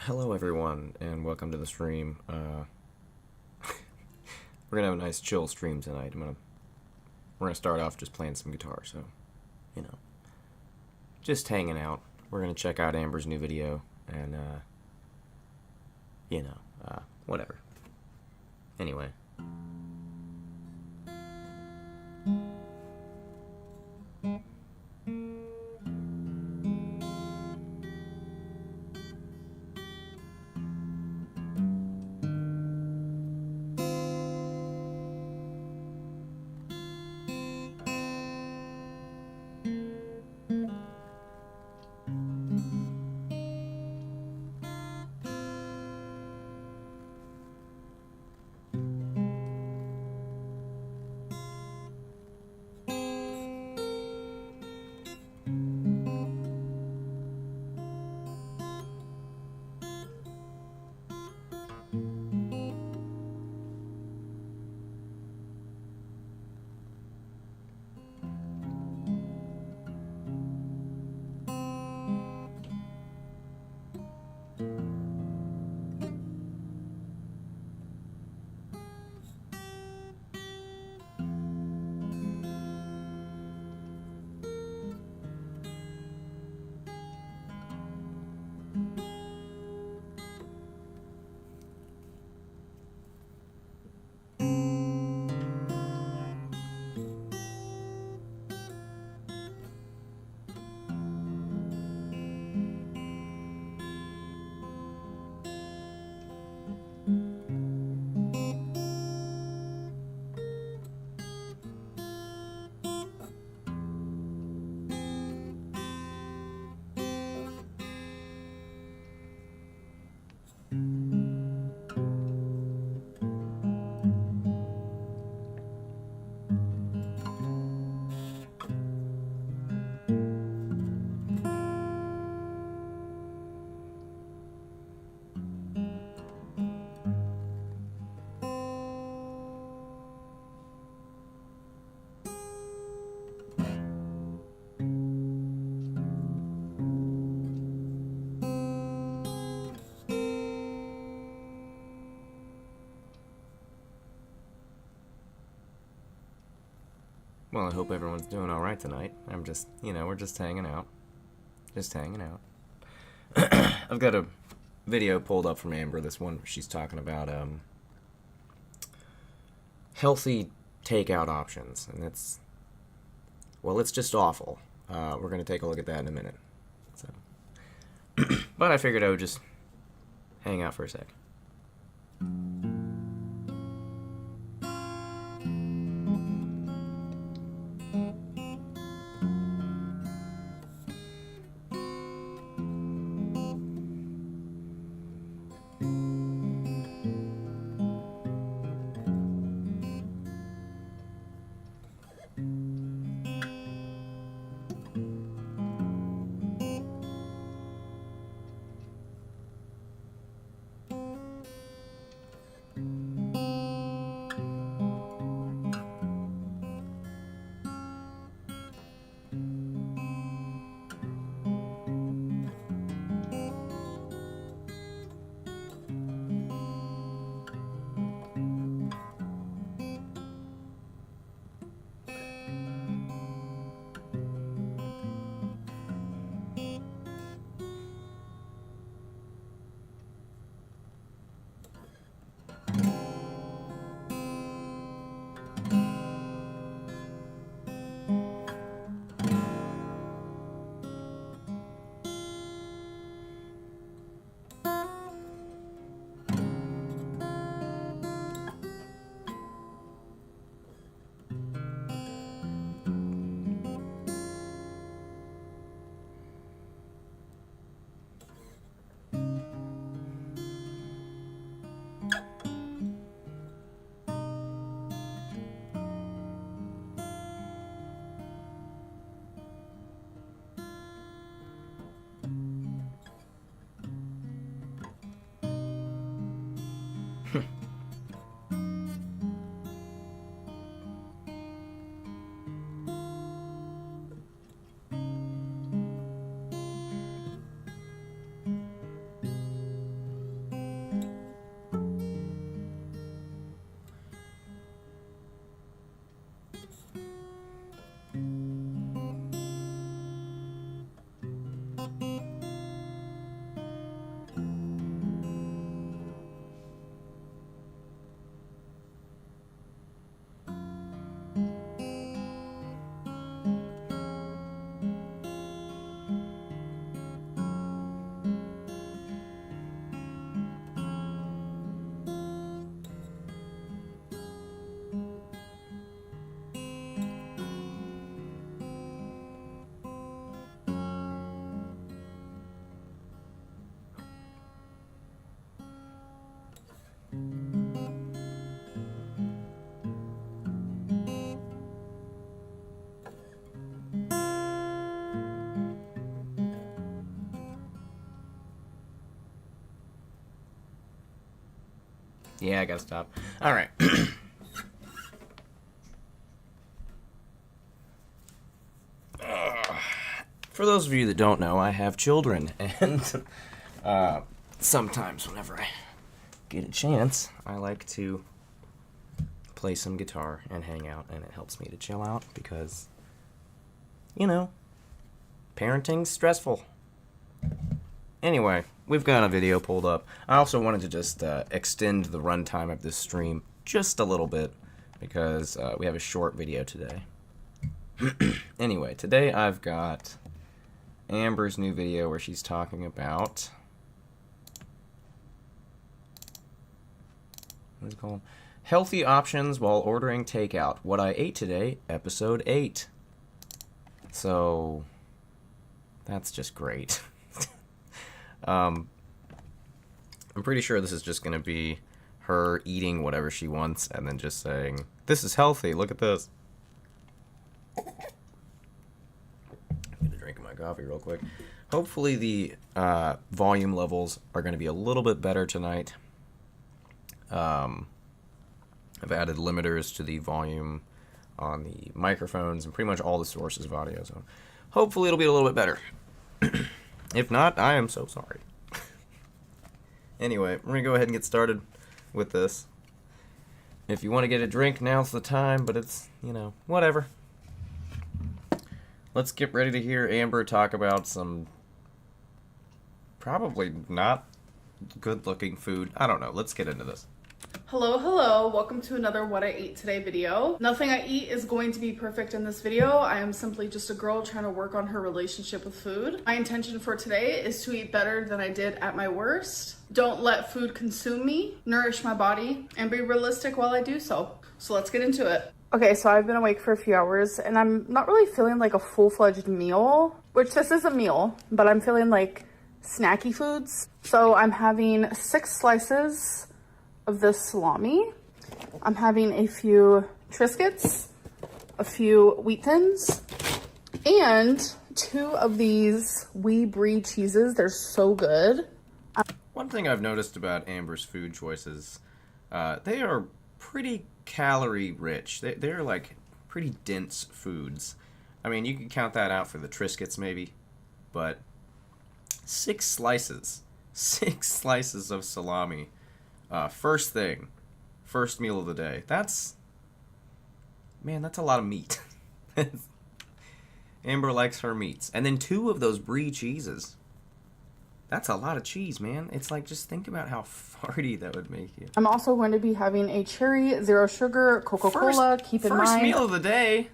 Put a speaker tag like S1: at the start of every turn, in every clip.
S1: Hello everyone, and welcome to the stream. We're gonna have a nice chill stream tonight. We're gonna start off just playing some guitar, so, you know, just hanging out. We're gonna check out Amber's new video, and, whatever. Anyway. Well, I hope everyone's doing alright tonight. We're just hanging out. Just hanging out. I've got a video pulled up from Amber, this one where she's talking about, healthy takeout options, and it's just awful. We're gonna take a look at that in a minute. So, but I figured I would just hang out for a sec. Yeah, I gotta stop. All right. For those of you that don't know, I have children, and sometimes whenever I get a chance, I like to play some guitar and hang out, and it helps me to chill out because, you know, parenting's stressful. Anyway, we've got a video pulled up. I also wanted to just extend the runtime of this stream just a little bit because we have a short video today. Anyway, today I've got Amber's new video where she's talking about, what is it called? Healthy options while ordering takeout. What I ate today, episode 8. So that's just great. I'm pretty sure this is just going to be her eating whatever she wants and then just saying, this is healthy, look at this. Get a drink of my coffee real quick. Hopefully the volume levels are going to be a little bit better tonight. I've added limiters to the volume on the microphones and pretty much all the sources of audio, so hopefully it'll be a little bit better. If not, I am so sorry. Anyway, we're going to go ahead and get started with this. If you want to get a drink, now's the time, but it's, you know, whatever. Let's get ready to hear Amber talk about some probably not good-looking food. I don't know. Let's get into this.
S2: Hello, welcome to another What I Ate Today video. Nothing I eat is going to be perfect in this video. I am simply just a girl trying to work on her relationship with food. My intention for today is to eat better than I did at my worst. Don't let food consume me, nourish my body, and be realistic while I do so. So let's get into it. Okay, so I've been awake for a few hours and I'm not really feeling like a full-fledged meal, which this is a meal, but I'm feeling like snacky foods. So I'm having 6 slices of this salami. I'm having a few Triscuits, a few Wheat Thins, and 2 of these wee brie cheeses. They're so good.
S1: One thing I've noticed about Amber's food choices, they are pretty calorie rich. They're like pretty dense foods. I mean, you can count that out for the Triscuits maybe, but 6 slices of salami. First thing, first meal of the day. That's a lot of meat. Amber likes her meats. And then 2 of those brie cheeses. That's a lot of cheese, man. It's like, just think about how farty that would make you.
S2: I'm also going to be having a cherry, 0 sugar, Coca-Cola. Keep in mind.
S1: First meal of the day.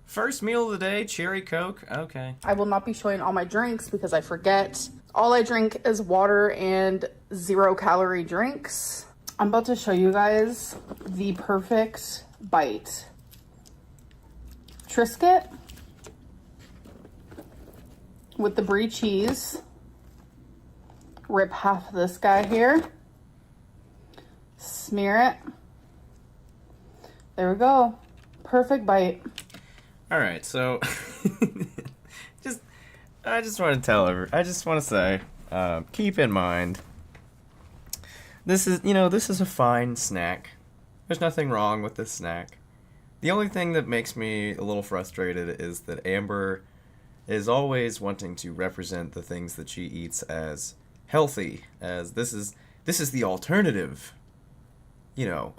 S1: First meal of the day, cherry Coke. Okay.
S2: I will not be showing all my drinks because I forget. All I drink is water and 0-calorie drinks. I'm about to show you guys the perfect bite. Triscuit with the brie cheese. Rip half of this guy here. Smear it. There we go. Perfect bite.
S1: All right, so I just want to say, keep in mind, this is a fine snack. There's nothing wrong with this snack. The only thing that makes me a little frustrated is that Amber is always wanting to represent the things that she eats as healthy, as this is the alternative. You know,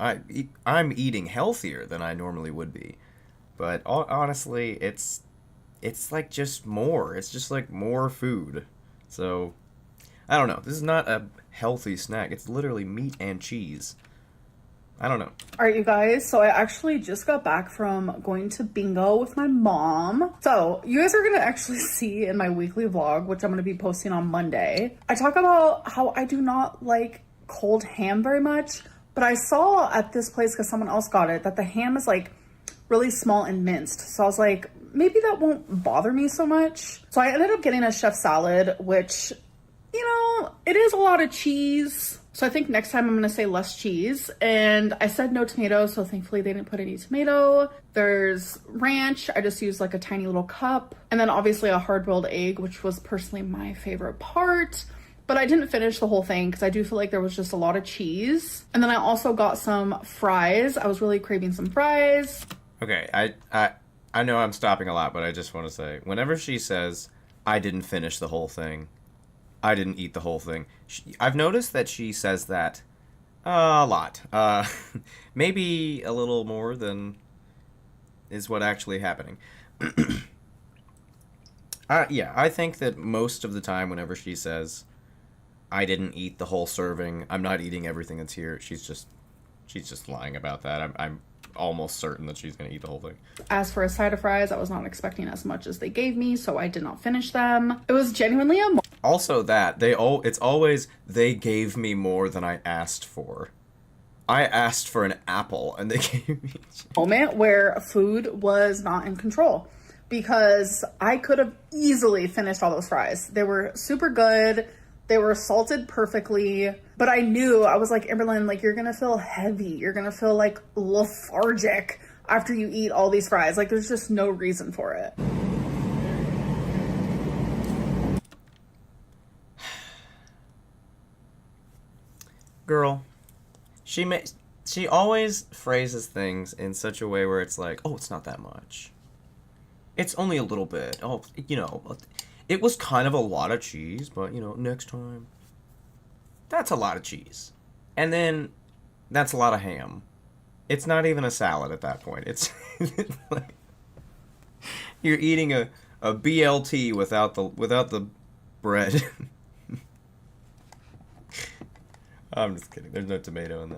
S1: I'm eating healthier than I normally would be. But honestly, it's like just more. It's just like more food. So, I don't know. This is not a healthy snack. It's literally meat and cheese. I don't know.
S2: All right, you guys. So I actually just got back from going to bingo with my mom. So you guys are going to actually see in my weekly vlog, which I'm going to be posting on Monday. I talk about how I do not like cold ham very much. But I saw at this place, because someone else got it, that the ham is like really small and minced. So I was like, maybe that won't bother me so much. So I ended up getting a chef salad, which, you know, it is a lot of cheese. So I think next time I'm going to say less cheese. And I said no tomato, so thankfully they didn't put any tomato. There's ranch. I just used like a tiny little cup. And then obviously a hard-boiled egg, which was personally my favorite part. but I didn't finish the whole thing because I do feel like there was just a lot of cheese. And then I also got some fries. I was really craving some fries.
S1: Okay, I know I'm stopping a lot, but I just want to say, whenever she says, I didn't finish the whole thing, I didn't eat the whole thing, I've noticed that she says that a lot. Maybe a little more than is what actually happening. Yeah, I think that most of the time whenever she says, I didn't eat the whole serving, I'm not eating everything that's here, she's just lying about that. I'm almost certain that she's going to eat the whole thing.
S2: As for a side of fries, I was not expecting as much as they gave me, so I did not finish them. It was genuinely a
S1: Also that, it's always, they gave me more than I asked for. I asked for an apple, and they gave me...
S2: moment where food was not in control. Because I could have easily finished all those fries. They were super good. They were salted perfectly. But I knew, I was like, Amberlynn, like, you're going to feel heavy. You're going to feel, like, lethargic after you eat all these fries. Like, there's just no reason for it.
S1: Girl, she always phrases things in such a way where it's like, oh, it's not that much. It's only a little bit. Oh, you know, it was kind of a lot of cheese, but, you know, next time. That's a lot of cheese. And then that's a lot of ham. It's not even a salad at that point. It's like you're eating a BLT without the bread. I'm just kidding. There's no tomato in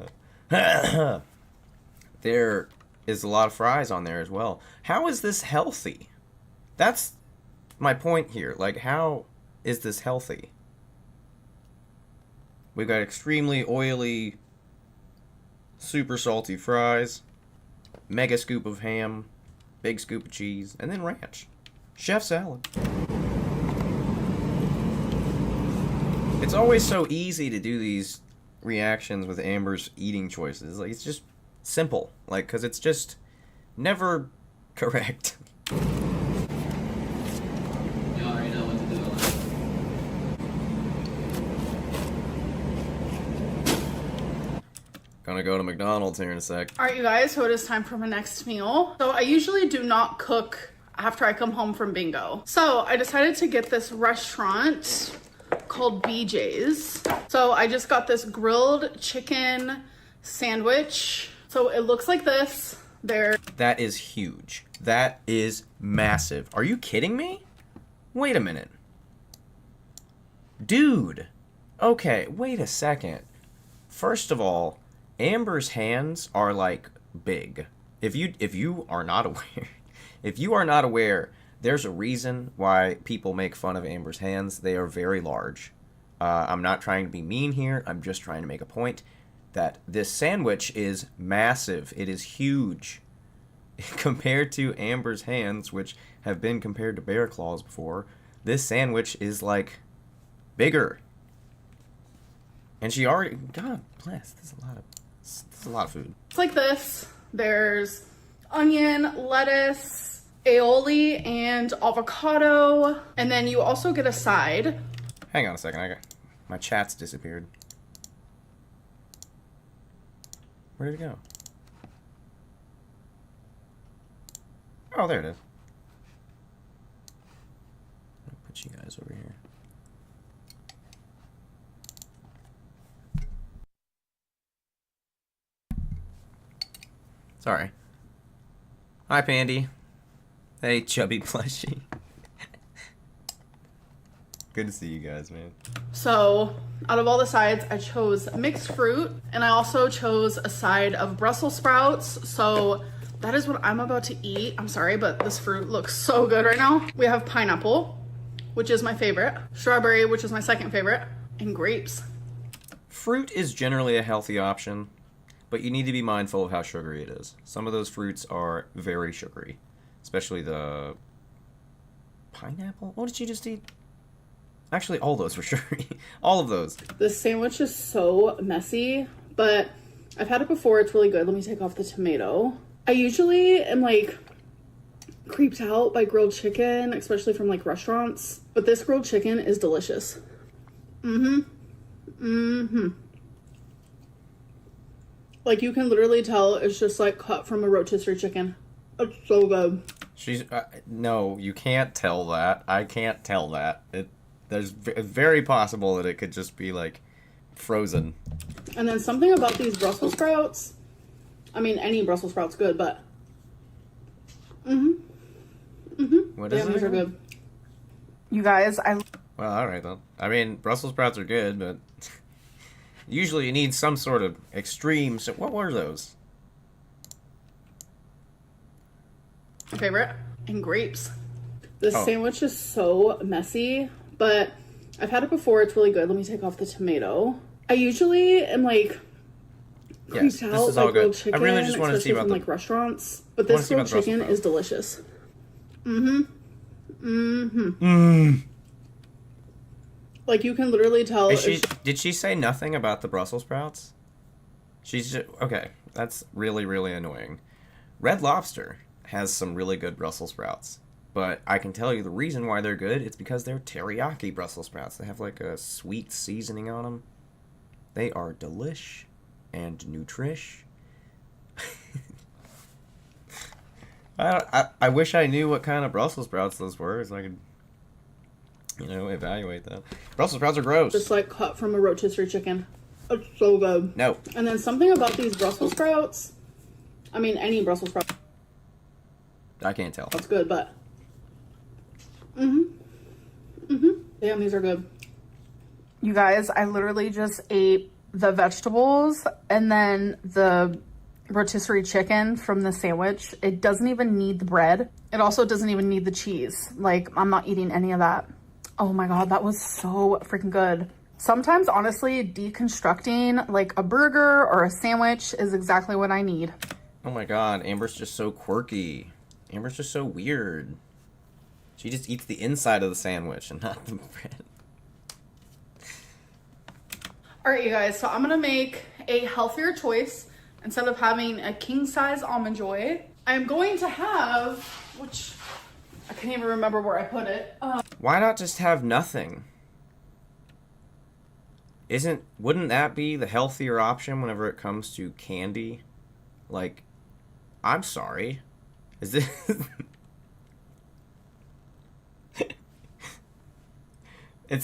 S1: that. There is a lot of fries on there as well. How is this healthy? That's my point here. Like, how is this healthy? We've got extremely oily, super salty fries, mega scoop of ham, big scoop of cheese, and then ranch. Chef salad. It's always so easy to do these reactions with Amber's eating choices. Like, it's just simple. Like, because it's just never correct.
S3: You already know what to do.
S1: Gonna go to McDonald's here in a sec.
S2: All right, you guys, so it is time for my next meal. So I usually do not cook after I come home from bingo. So I decided to get this restaurant called BJ's. So I just got this grilled chicken sandwich. So it looks like this.
S1: That is huge. That is massive. Are you kidding me? Wait a minute. Dude. Okay, wait a second. First of all, Amber's hands are like big. If you are not aware, there's a reason why people make fun of Amber's hands. They are very large. I'm not trying to be mean here. I'm just trying to make a point that this sandwich is massive. It is huge. Compared to Amber's hands, which have been compared to bear claws before, this sandwich is like bigger. And she already, God bless, this is a lot of food.
S2: It's like this. There's onion, lettuce, aioli, and avocado. And then you also get a side.
S1: Hang on a second, my chat's disappeared. Where did it go? Oh, there it is. I'll put you guys over here. Sorry. Hi, Pandy. Hey, chubby plushie. Good to see you guys, man.
S2: So, out of all the sides, I chose mixed fruit, and I also chose a side of Brussels sprouts. So, that is what I'm about to eat. I'm sorry, but this fruit looks so good right now. We have pineapple, which is my favorite, strawberry, which is my second favorite, and grapes.
S1: Fruit is generally a healthy option, but you need to be mindful of how sugary it is. Some of those fruits are very sugary, especially the pineapple. What did you just eat? Actually, all those were sugary. All of those.
S2: This sandwich is so messy, but I've had it before. It's really good. Let me take off the tomato. I usually am like creeped out by grilled chicken, especially from like restaurants, but this grilled chicken is delicious. Like, you can literally tell it's just like cut from a rotisserie chicken. It's so good.
S1: She's no, you can't tell that. I can't tell that. It's very possible that it could just be like frozen.
S2: And then something about these Brussels sprouts. I mean, any Brussels sprouts good, but
S1: What is
S2: these
S1: it?
S2: are good. You guys,
S1: Well, all right then. I mean, Brussels sprouts are good, but usually you need some sort of extreme. So what were those?
S2: my favorite, and grapes. This
S1: Oh.
S2: sandwich is so messy, but I've had it before. It's really good. Let me take off the tomato. I usually am like
S1: Yes,
S2: creeped
S1: this
S2: out
S1: is all
S2: like grilled
S1: good. I
S2: chicken,
S1: really just want to see
S2: especially
S1: about
S2: from
S1: the.
S2: like restaurants. But
S1: wanna
S2: this
S1: see about
S2: grilled
S1: the Brussels
S2: chicken is
S1: sprouts.
S2: delicious. Like, you can literally tell.
S1: Did she say nothing about the Brussels sprouts? She's just okay. That's really really annoying. Red Lobster has some really good Brussels sprouts, but I can tell you the reason why they're good. It's because they're teriyaki Brussels sprouts. They have like a sweet seasoning on them. They are delish and nutrish. I wish I knew what kind of Brussels sprouts those were, so I could, evaluate that. Brussels sprouts are gross.
S2: just like cut from a rotisserie chicken. It's so good.
S1: No.
S2: And then something about these Brussels sprouts. I mean, any Brussels sprouts.
S1: I can't tell.
S2: That's good, but damn, these are good. You guys, I literally just ate the vegetables and then the rotisserie chicken from the sandwich. It doesn't even need the bread. It also doesn't even need the cheese. Like, I'm not eating any of that. Oh my god, that was so freaking good. Sometimes, honestly, deconstructing like a burger or a sandwich is exactly what I need.
S1: Oh my god, Amber's just so quirky. Amber's just so weird. She just eats the inside of the sandwich and not the bread.
S2: All right, you guys, so I'm gonna make a healthier choice. Instead of having a king size almond joy, I'm going to have, which I can't even remember where I put it.
S1: Why not just have nothing? Wouldn't that be the healthier option whenever it comes to candy? Like, I'm sorry. Is this it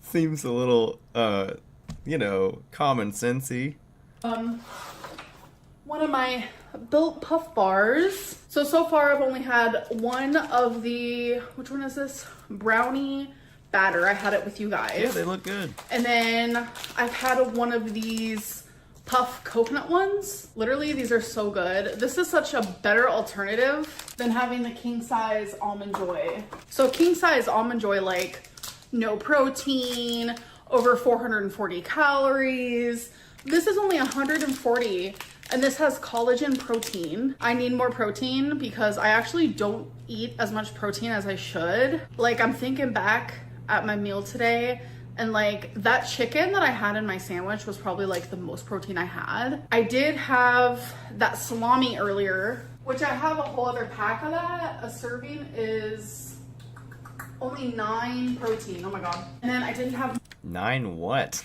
S1: seems a little common sensey.
S2: One of my built puff bars. So far I've only had one of the, which one is this? Brownie batter. I had it with you guys.
S1: Yeah, they look good.
S2: And then I've had one of these puff coconut ones. Literally, these are so good. This is such a better alternative than having the king size almond joy. So king size almond joy, like no protein, over 440 calories. This is only 140, and this has collagen protein. I need more protein because I actually don't eat as much protein as I should. Like, I'm thinking back at my meal today, and like that chicken that I had in my sandwich was probably like the most protein I had. I did have that salami earlier, which I have a whole other pack of that. A serving is only 9 protein. Oh my god. And then I didn't have
S1: 9 what?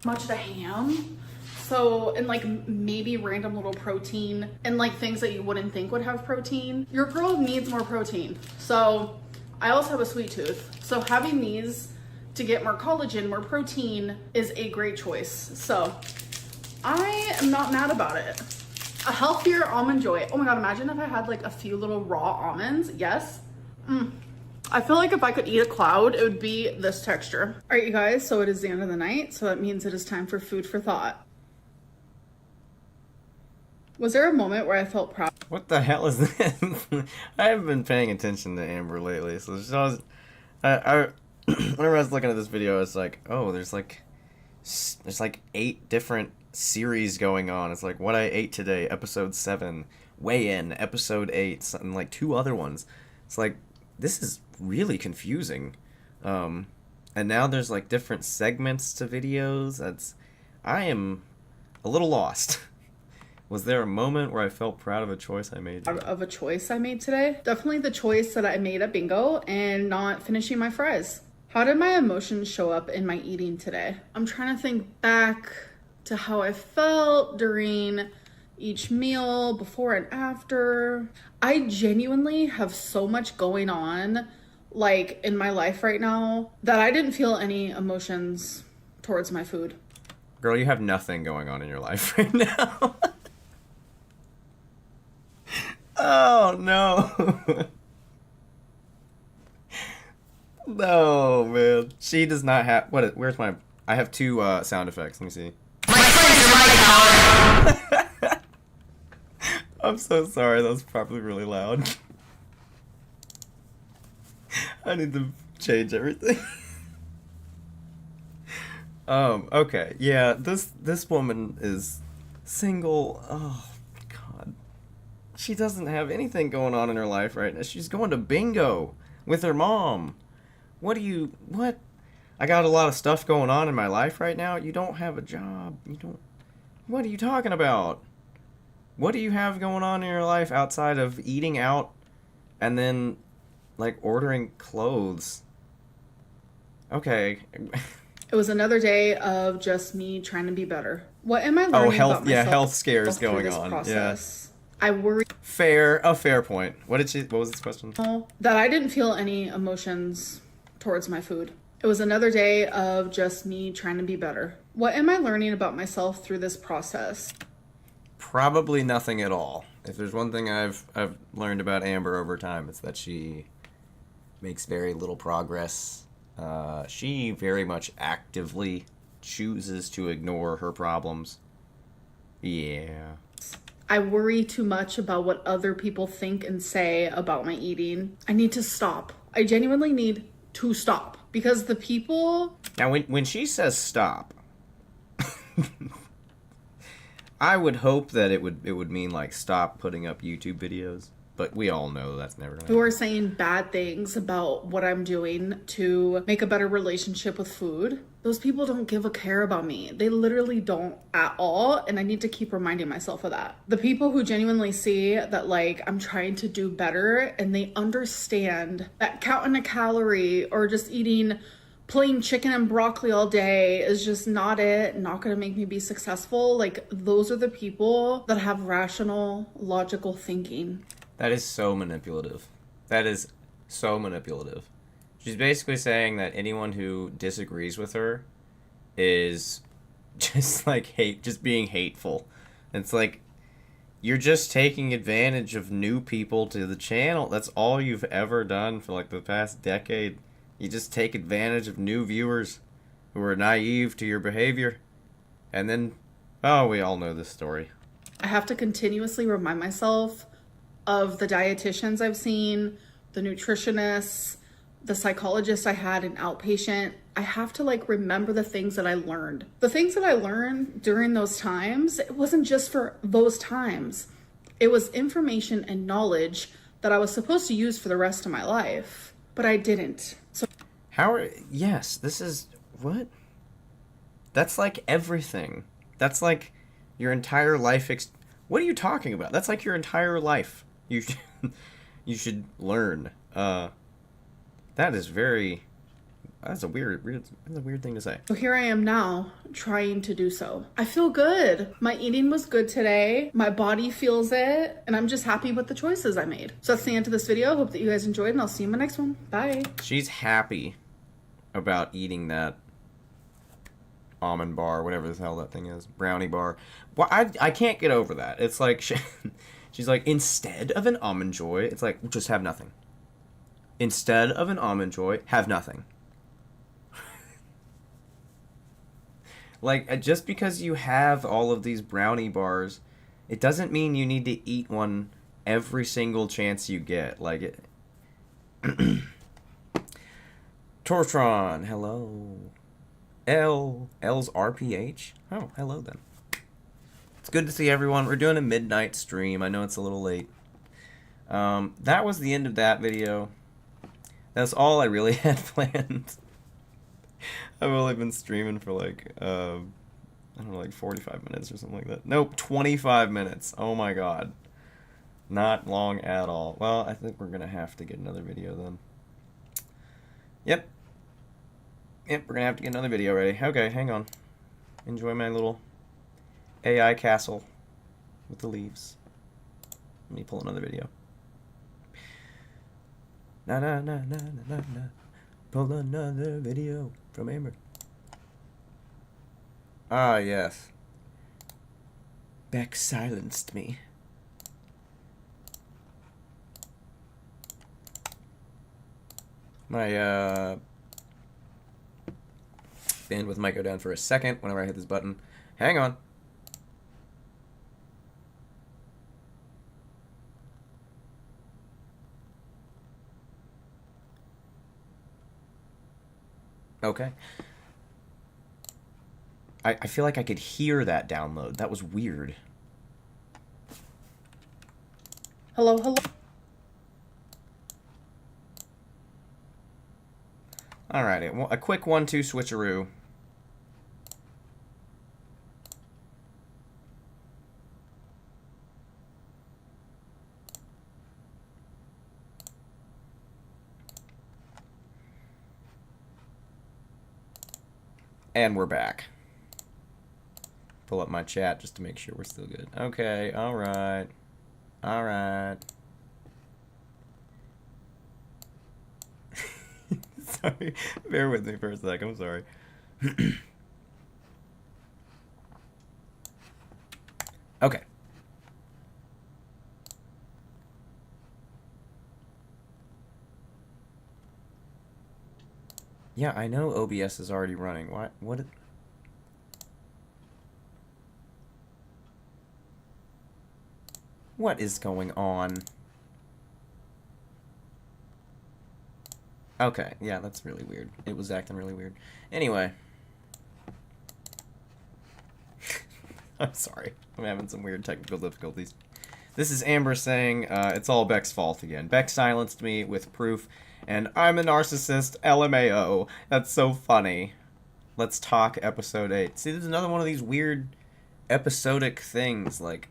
S2: much of the ham. So, and like maybe random little protein and like things that you wouldn't think would have protein. Your girl needs more protein. So I also have a sweet tooth. So having these to get more collagen, more protein is a great choice. So I am not mad about it. A healthier almond joy. Oh my god, imagine if I had like a few little raw almonds. Yes. I feel like if I could eat a cloud, it would be this texture. All right, you guys, so it is the end of the night, so that means it is time for food for thought. Was there a moment where I felt proud?
S1: What the hell is this? I haven't been paying attention to Amber lately, so whenever I was looking at this video, it's like, oh, there's like 8 different series going on. It's like What I Ate Today, episode 7, Weigh In, episode 8, and like 2 other ones. It's like, this is really confusing. And now there's like different segments to videos. I am a little lost. Was there a moment where I felt proud of a choice I made?
S2: Of a choice I made today? Definitely the choice that I made at bingo and not finishing my fries. How did my emotions show up in my eating today? I'm trying to think back to how I felt during each meal, before and after. I genuinely have so much going on, like, in my life right now that I didn't feel any emotions towards my food.
S1: Girl, you have nothing going on in your life right now. Oh, no. No, man. She does not have... Where's my... I have two sound effects. Let me see. I'm so sorry. That was probably really loud. I need to change everything. Okay. Yeah, this woman is single. Oh, God. She doesn't have anything going on in her life right now. She's going to bingo with her mom. What? I got a lot of stuff going on in my life right now. You don't have a job. What are you talking about? What do you have going on in your life outside of eating out and then, like, ordering clothes? Okay.
S2: It was another day of just me trying to be better. What am I learning about myself?
S1: Yeah, health scares
S2: through
S1: going
S2: this
S1: on.
S2: process? I worry
S1: A fair point. What was this question?
S2: that I didn't feel any emotions towards my food. It was another day of just me trying to be better. What am I learning about myself through this process?
S1: Probably nothing at all. If there's one thing I've learned about Amber over time, it's that she makes very little progress. She very much actively chooses to ignore her problems. Yeah.
S2: I worry too much about what other people think and say about my eating. I need to stop. I genuinely need to stop because the people...
S1: Now, when she says stop, I would hope that it would mean, like, stop putting up YouTube videos. But we all know that's never going to happen.
S2: Who are saying bad things about what I'm doing to make a better relationship with food. Those people don't give a care about me. They literally don't at all. And I need to keep reminding myself of that. The people who genuinely see that, like, I'm trying to do better and they understand that counting a calorie or just eating plain chicken and broccoli all day is just not going to make me be successful. Like, those are the people that have rational, logical thinking.
S1: That is so manipulative. That is so manipulative. She's basically saying that anyone who disagrees with her is just like just being hateful. It's like you're just taking advantage of new people to the channel. That's all you've ever done for like the past decade. You just take advantage of new viewers who are naive to your behavior. And then, oh, we all know this story.
S2: I have to continuously remind myself of the dietitians I've seen, the nutritionists, the psychologists I had in outpatient. I have to, like, remember the things that I learned. The things that I learned during those times, it wasn't just for those times. It was information and knowledge that I was supposed to use for the rest of my life, but I didn't. So
S1: yes, this is, what? That's like everything. That's like your entire life. What are you talking about? That's like your entire life. You should learn. That's a weird thing to say.
S2: So here I am now, trying to do so. I feel good. My eating was good today. My body feels it, and I'm just happy with the choices I made. So that's the end of this video. Hope that you guys enjoyed, and I'll see you in my next one. Bye.
S1: She's happy about eating that almond bar, whatever the hell that thing is, brownie bar. Well, I can't get over that. It's like she's like, instead of an almond joy, it's like, just have nothing. Instead of an almond joy, have nothing. Like, just because you have all of these brownie bars, it doesn't mean you need to eat one every single chance you get. Like, it... Tortron, hello. L's RPH? Oh, hello then. It's good to see everyone. We're doing a midnight stream. I know it's a little late. That was the end of that video. That's all I really had planned. I've only been streaming for like, I don't know, like 45 minutes or something like that. Nope, 25 minutes. Oh my god. Not long at all. Well, I think we're going to have to get another video then. Yep. Yep, we're gonna have to get another video ready. Okay, hang on. Enjoy my little AI castle with the leaves. Let me pull another video. Na na na na na na na. Pull another video from Amber. Ah, yes. Beck silenced me. My bandwidth might go down for a second whenever I hit this button. Hang on. Okay. I feel like I could hear that download. That was weird.
S2: Hello, hello.
S1: Alrighty, a quick 1-2 switcheroo. And we're back. Pull up my chat just to make sure we're still good. Okay, alright. Alright. Sorry, bear with me for a sec, I'm sorry. Okay. Yeah, I know OBS is already running. What? What is going on? Okay, yeah, that's really weird. It was acting really weird. Anyway. I'm sorry. I'm having some weird technical difficulties. This is Amber saying, it's all Beck's fault again. Beck silenced me with proof, and I'm a narcissist, LMAO. That's so funny. Let's talk episode 8. See, there's another one of these weird episodic things, like,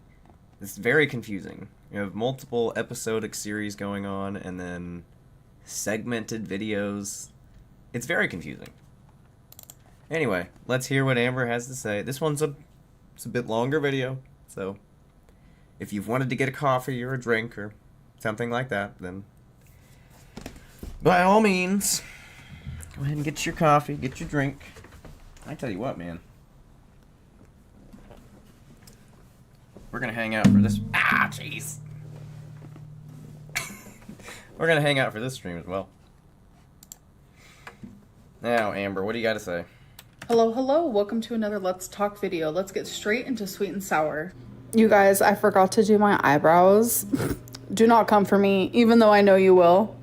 S1: it's very confusing. You have multiple episodic series going on, and then segmented videos. It's very confusing. Anyway, let's hear what Amber has to say. This one's it's a bit longer video, so if you've wanted to get a coffee or a drink or something like that, then by all means, go ahead and get your coffee, get your drink. I tell you what, man. We're gonna hang out for this. Ah, jeez. We're gonna hang out for this stream as well. Now, Amber, what do you got to say?
S2: Hello, hello. Welcome to another Let's Talk video. Let's get straight into sweet and sour. You guys, I forgot to do my eyebrows. Do not come for me, even though I know you will.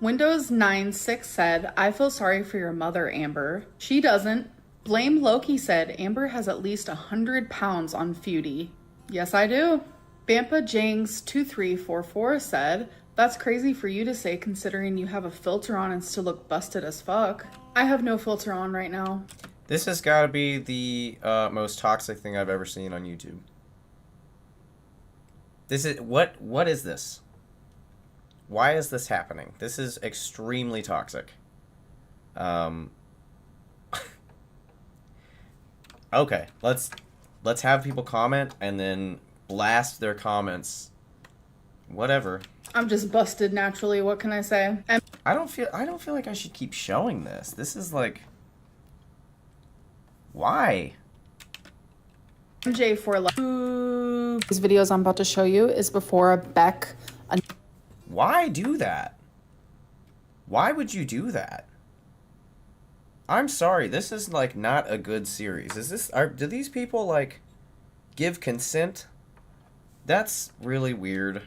S2: Windows 96 said, I feel sorry for your mother, Amber. She doesn't. Blame Loki said, Amber has at least 100 pounds on Feudy. Yes, I do. Bampa Jangs 2344 said, that's crazy for you to say considering you have a filter on and still look busted as fuck. I have no filter on right now.
S1: This has got to be the most toxic thing I've ever seen on YouTube. This is what is this? Why is this happening? This is extremely toxic. Okay, let's have people comment and then blast their comments. Whatever.
S2: I'm just busted naturally, what can I say? And
S1: I don't feel like I should keep showing this. This is like, why?
S2: MJ for like these videos I'm about to show you is before a Beck.
S1: Why do that? Why would you do that? I'm sorry, this is like not a good series. Do these people like give consent? That's really weird.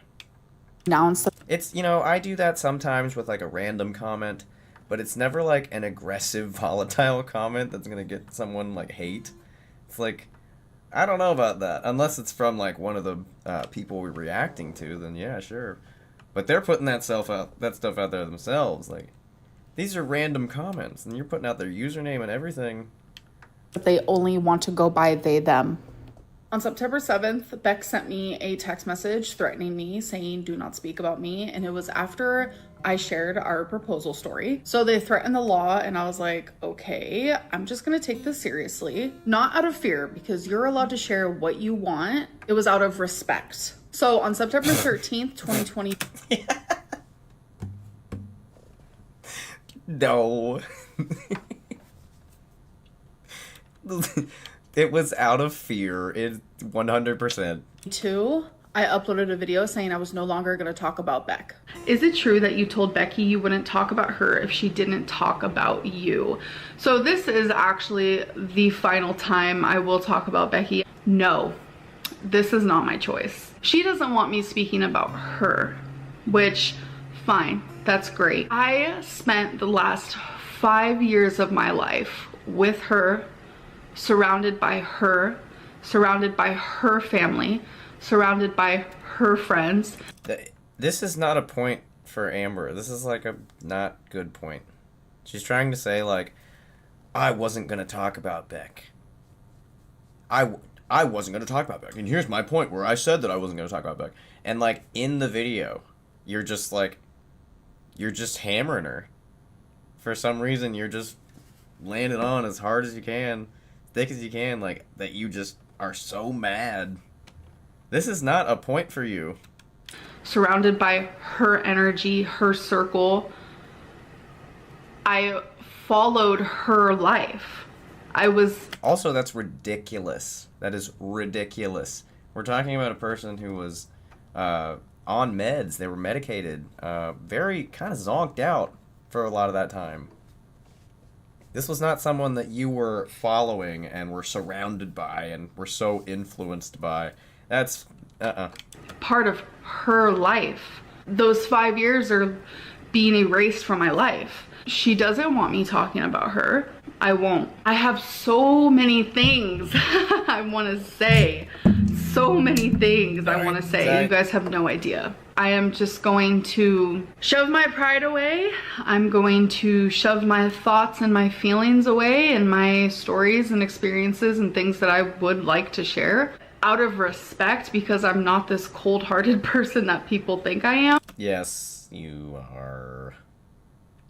S1: It's, you know, I do that sometimes with like a random comment, but it's never like an aggressive, volatile comment that's gonna get someone like hate. It's like, I don't know about that. Unless it's from like one of the people we're reacting to, then yeah, sure. But they're putting that stuff out there themselves. Like, these are random comments, and you're putting out their username and everything.
S2: But they only want to go by they, them. On September 7th, Beck sent me a text message threatening me, saying, "Do not speak about me." And it was after I shared our proposal story. So they threatened the law, and I was like, okay, I'm just gonna take this seriously. Not out of fear, because you're allowed to share what you want. It was out of respect. So on September 13th, 2020.
S1: No. It was out of fear. It 100%.
S2: I uploaded a video saying I was no longer going to talk about Beck. Is it true that you told Becky you wouldn't talk about her if she didn't talk about you? So this is actually the final time I will talk about Becky. No, this is not my choice. She doesn't want me speaking about her, which, fine, that's great. I spent the last 5 years of my life with her, surrounded by her family, surrounded by her friends.
S1: This is not a point for Amber. This is like a not good point. She's trying to say like, I wasn't going to talk about Beck. I wasn't going to talk about Beck. And here's my point where I said that I wasn't going to talk about Beck. And like in the video, you're just hammering her. For some reason, you're just laying it on as hard as you can, thick as you can, like that you just are so mad. This is not a point for you.
S2: Surrounded by her energy, her circle. I followed her life.
S1: Also, that's ridiculous. That is ridiculous. We're talking about a person who was on meds. They were medicated. Very kind of zonked out for a lot of that time. This was not someone that you were following and were surrounded by and were so influenced by. That's
S2: part of her life. Those 5 years are being erased from my life. She doesn't want me talking about her. I won't. I have so many things I want to say. So many things I want to say. You guys have no idea. I am just going to shove my pride away. I'm going to shove my thoughts and my feelings away and my stories and experiences and things that I would like to share out of respect, because I'm not this cold-hearted person that people think I am. Yes, you are.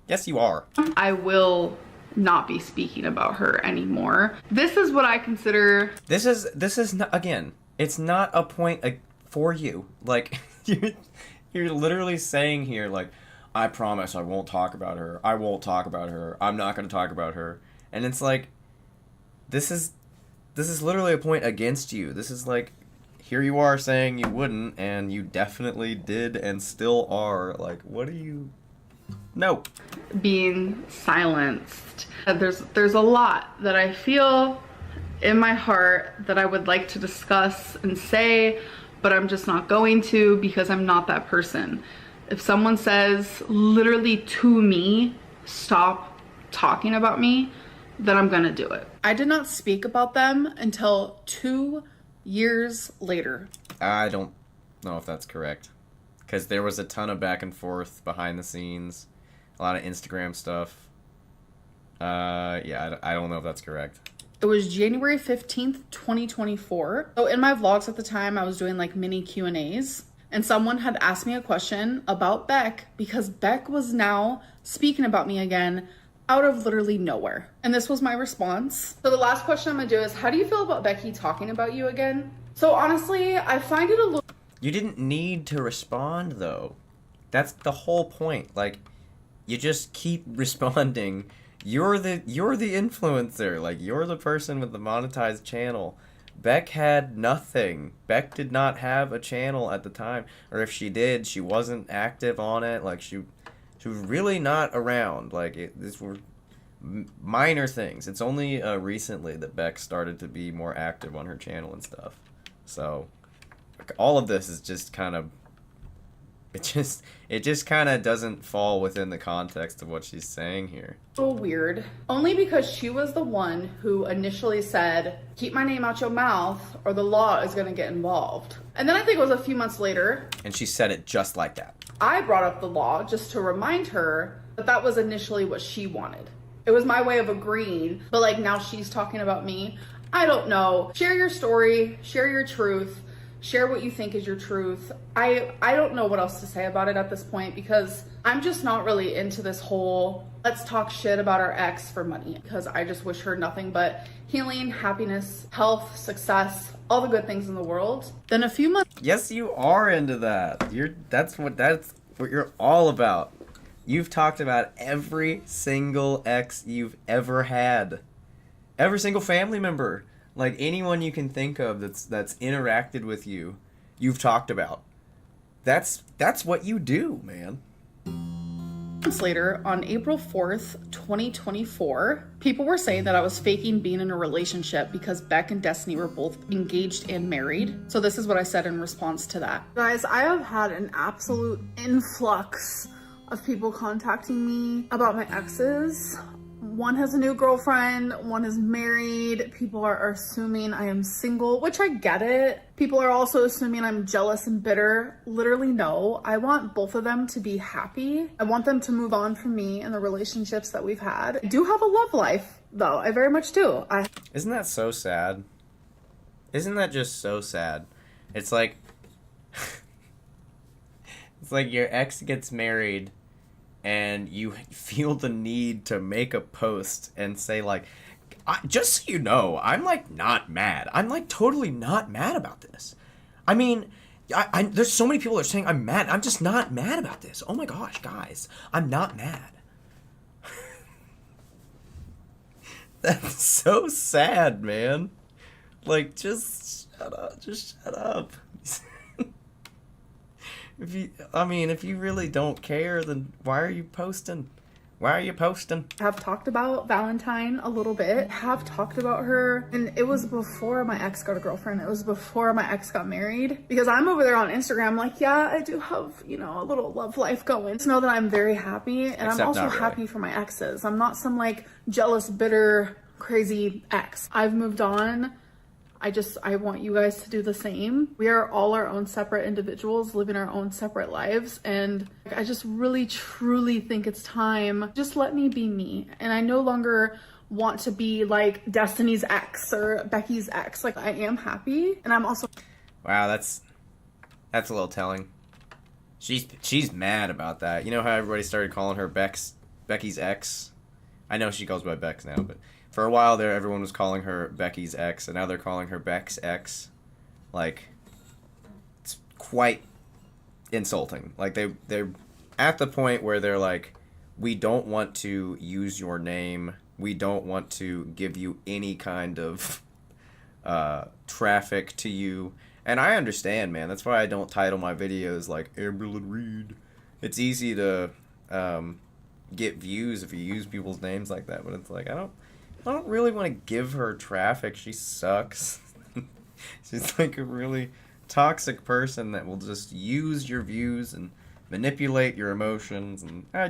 S1: Yes, you are.
S2: I will not be speaking about her anymore. This is what I consider...
S1: This is not, again, it's not a point for you. Like, you're literally saying here, like, I promise I won't talk about her. I won't talk about her. I'm not going to talk about her. And it's like, this is literally a point against you. This is like, here you are saying you wouldn't, and you definitely did and still are. Like, what are you... No.
S2: Being silenced. There's a lot that I feel in my heart that I would like to discuss and say, but I'm just not going to, because I'm not that person. If someone says literally to me, stop talking about me, then I'm gonna do it. I did not speak about them until 2 years later.
S1: I don't know if that's correct, because there was a ton of back and forth behind the scenes, a lot of Instagram stuff. Yeah, I don't know if that's correct.
S2: It was January 15th, 2024. So in my vlogs at the time, I was doing like mini Q&As, and someone had asked me a question about Beck, because Beck was now speaking about me again out of literally nowhere. And this was my response. So the last question I'm gonna do is, how do you feel about Becky talking about you again? So honestly, I find it a little...
S1: You didn't need to respond though. That's the whole point. Like, you just keep responding. You're the influencer. Like, you're the person with the monetized channel. Beck had nothing. Beck did not have a channel at the time. Or if she did, she wasn't active on it. Like, she was really not around. Like, these were minor things. It's only recently that Beck started to be more active on her channel and stuff. So, all of this is just kind of... It just kind of doesn't fall within the context of what she's saying here.
S2: So weird. Only because she was the one who initially said, keep my name out your mouth or the law is going to get involved. And then I think it was a few months later.
S1: And she said it just like that.
S2: I brought up the law just to remind her that that was initially what she wanted. It was my way of agreeing, but like now she's talking about me. I don't know. Share your story, share your truth, share what you think is your truth. I don't know what else to say about it at this point because I'm just not really into this whole let's talk shit about our ex for money, because I just wish her nothing but healing, happiness, health, success, all the good things in the world. Then a few months.
S1: Yes, you are into that. That's what you're all about. You've talked about every single ex you've ever had. Every single family member, like anyone you can think of that's interacted with you, you've talked about. That's what you do, man.
S2: Months later, on April 4th, 2024, people were saying that I was faking being in a relationship because Beck and Destiny were both engaged and married. So this is what I said in response to that. Guys, I have had an absolute influx of people contacting me about my exes. One has a new girlfriend, one is married. People are assuming I am single, which I get it. People are also assuming I'm jealous and bitter. Literally, no. I want both of them to be happy. I want them to move on from me and the relationships that we've had. I do have a love life, though. I very much do.
S1: Isn't that so sad? Isn't that just so sad? It's like it's like your ex gets married and you feel the need to make a post and say like, just so you know, I'm like not mad. I'm like totally not mad about this. I mean, there's so many people that are saying I'm mad. I'm just not mad about this. Oh my gosh, guys, I'm not mad. That's so sad, man. Like, just shut up. Just shut up. If you really don't care, then why are you posting? Why are you posting?
S2: Have talked about Valentine a little bit. Have talked about her. And it was before my ex got a girlfriend. It was before my ex got married. Because I'm over there on Instagram like, yeah, I do have, a little love life going. Just know that I'm very happy. And
S1: Except
S2: I'm also
S1: not really.
S2: happy for my exes. I'm not some like jealous, bitter, crazy ex. I've moved on. I want you guys to do the same. We are all our own separate individuals living our own separate lives. And I just really, truly think it's time. Just let me be me. And I no longer want to be like Destiny's ex or Becky's ex. Like, I am happy. And I'm also...
S1: Wow, that's a little telling. She's mad about that. You know how everybody started calling her Becky's ex? I know she goes by Bex now, but for a while there, everyone was calling her Becky's ex, and now they're calling her Beck's ex. Like, it's quite insulting. Like, they're at the point where they're like, we don't want to use your name. We don't want to give you any kind of traffic to you. And I understand, man. That's why I don't title my videos like Amberlyn Reed. It's easy to get views if you use people's names like that, but it's like, I don't really want to give her traffic. She sucks. She's like a really toxic person that will just use your views and manipulate your emotions. And I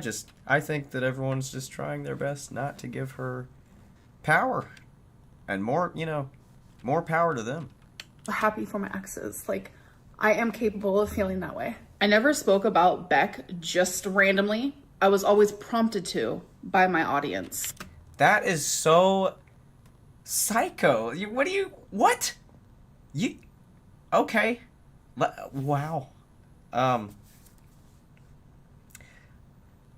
S1: think that everyone's just trying their best not to give her power. And more power to them.
S2: happy for my exes. Like, I am capable of feeling that way. I never spoke about Beck just randomly. I was always prompted to by my audience.
S1: That is so psycho. What? Okay. Wow.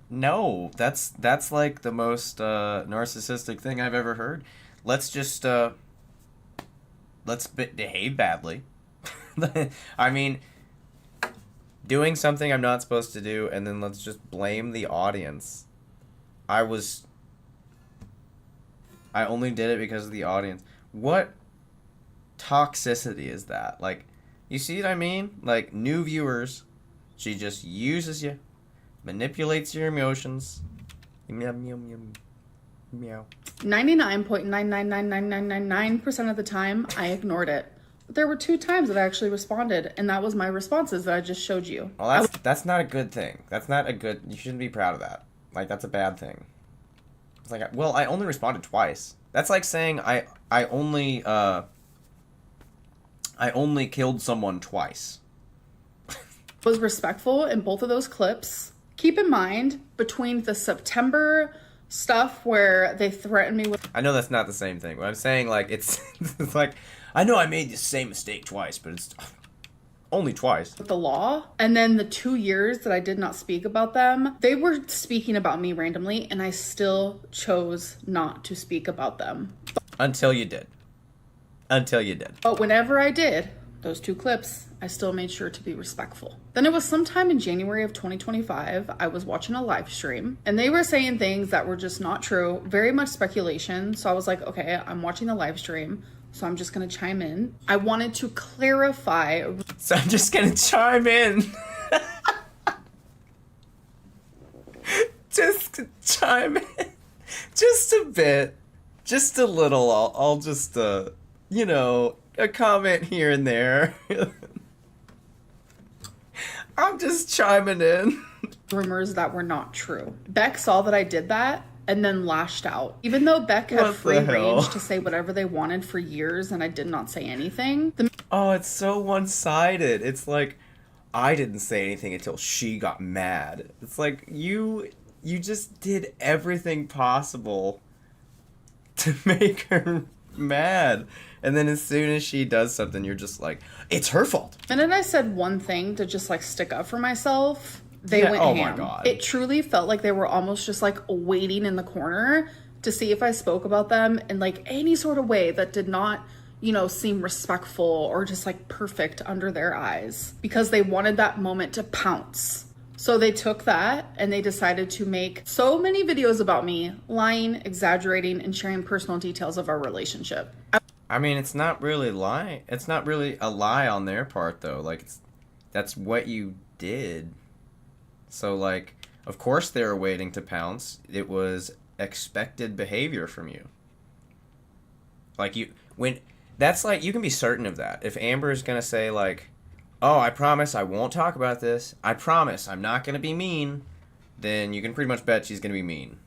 S1: No, that's like the most narcissistic thing I've ever heard. Let's just behave badly. I mean, doing something I'm not supposed to do, and then let's just blame the audience. I only did it because of the audience. What toxicity is that? Like, you see what I mean? Like, new viewers, she just uses you, manipulates your emotions. Meow, meow, meow, meow.
S2: 99.9999999% of the time, I ignored it. But there were 2 times that I actually responded, and that was my responses that I just showed you.
S1: Well, that's not a good thing. That's not a good... You shouldn't be proud of that. Like, that's a bad thing. It's like, well, I only responded twice. That's like saying I only killed someone twice.
S2: Was respectful in both of those clips. Keep in mind, between the September stuff where they threaten me with
S1: I know that's not the same thing, but I'm saying, like, it's, it's like, I know I made the same mistake twice, but it's only twice.
S2: the law. And then the 2 years that I did not speak about them, they were speaking about me randomly, and I still chose not to speak about them.
S1: Until you did. Until you did.
S2: But whenever I did, those 2 clips, I still made sure to be respectful. Then it was sometime in January of 2025, I was watching a live stream and they were saying things that were just not true, very much speculation. So I was like, okay, I'm watching the live stream, so I'm just gonna chime in. I wanted to clarify.
S1: So I'm just gonna chime in. Just chime in. Just a bit. Just a little. I'll just, you know, a comment here and there. I'm just chiming in.
S2: Rumors that were not true. Beck saw that I did that and then lashed out. Even though Beck had
S1: What
S2: free
S1: the hell?
S2: range to say whatever they wanted for years and I did not say anything.
S1: Oh, it's so one-sided. It's like, I didn't say anything until she got mad. It's like, you just did everything possible to make her mad. And then as soon as she does something, you're just like, it's her fault.
S2: And then I said one thing to just like stick up for myself. They
S1: Yeah,
S2: went
S1: oh
S2: ham.
S1: my God.
S2: It truly felt like they were almost just like waiting in the corner to see if I spoke about them in like any sort of way that did not, you know, seem respectful or just like perfect under their eyes, because they wanted that moment to pounce. So they took that and they decided to make so many videos about me lying, exaggerating, and sharing personal details of our relationship.
S1: I mean, it's not really lie. It's not really a lie on their part, though. Like, that's what you did. So, like, of course they were waiting to pounce. It was expected behavior from you. Like, that's like, you can be certain of that. If Amber is gonna say, like, oh, I promise I won't talk about this. I promise I'm not gonna be mean. Then you can pretty much bet she's gonna be mean.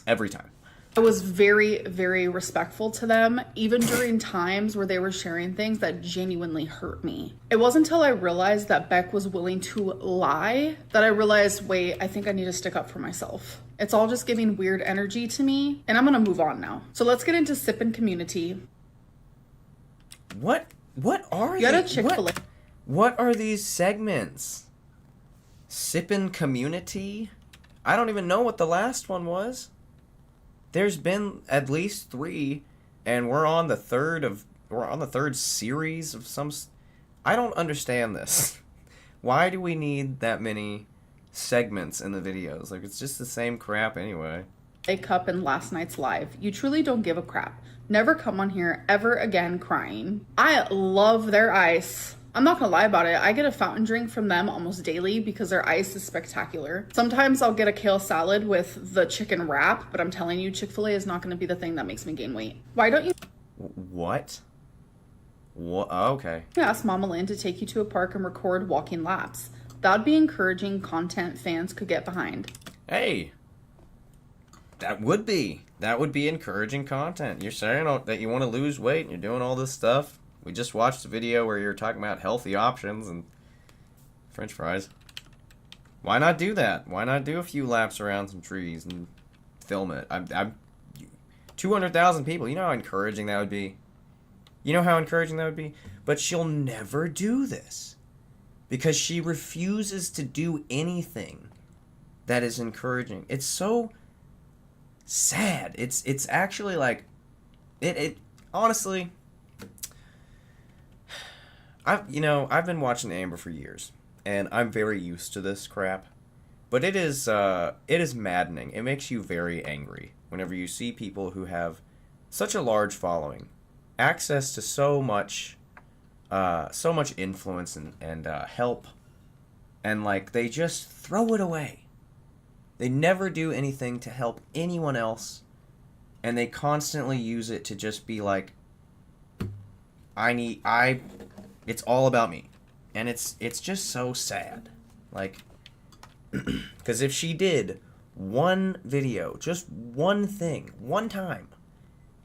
S1: Every time.
S2: I was very, very respectful to them, even during times where they were sharing things that genuinely hurt me. It wasn't until I realized that Beck was willing to lie that I realized, wait, I think I need to stick up for myself. It's all just giving weird energy to me, and I'm gonna move on now. So let's get into Sippin' Community.
S1: What are
S2: You got a
S1: these?
S2: Chick-fil-A.
S1: What are these segments? Sippin' Community? I don't even know what the last one was. There's been at least 3, and we're on the third series of some. I don't understand this. Why do we need that many segments in the videos? Like, it's just the same crap anyway.
S2: Cup in last night's live. You truly don't give a crap. Never come on here ever again crying. I love their ice. I'm not gonna lie about it. I get a fountain drink from them almost daily because their ice is spectacular. Sometimes I'll get a kale salad with the chicken wrap, but I'm telling you, Chick-fil-A is not gonna be the thing that makes me gain weight. Why don't you
S1: What? What? Oh, okay.
S2: ask Mama Lynn to take you to a park and record walking laps? That would be encouraging content fans could get behind.
S1: Hey, that would be encouraging content. You're saying that you want to lose weight and you're doing all this stuff. We just watched a video where you're talking about healthy options and French fries. Why not do that? Why not do a few laps around some trees and film it? I'm 200,000 people. You know how encouraging that would be? You know how encouraging that would be? But she'll never do this because she refuses to do anything that is encouraging. It's so sad. It's actually like it honestly, I've been watching Amber for years, and I'm very used to this crap. But it is maddening. It makes you very angry whenever you see people who have such a large following, access to so much influence and help, and like they just throw it away. They never do anything to help anyone else, and they constantly use it to just be like, it's all about me. And it's just so sad. Like, because if she did one video, just one thing, one time,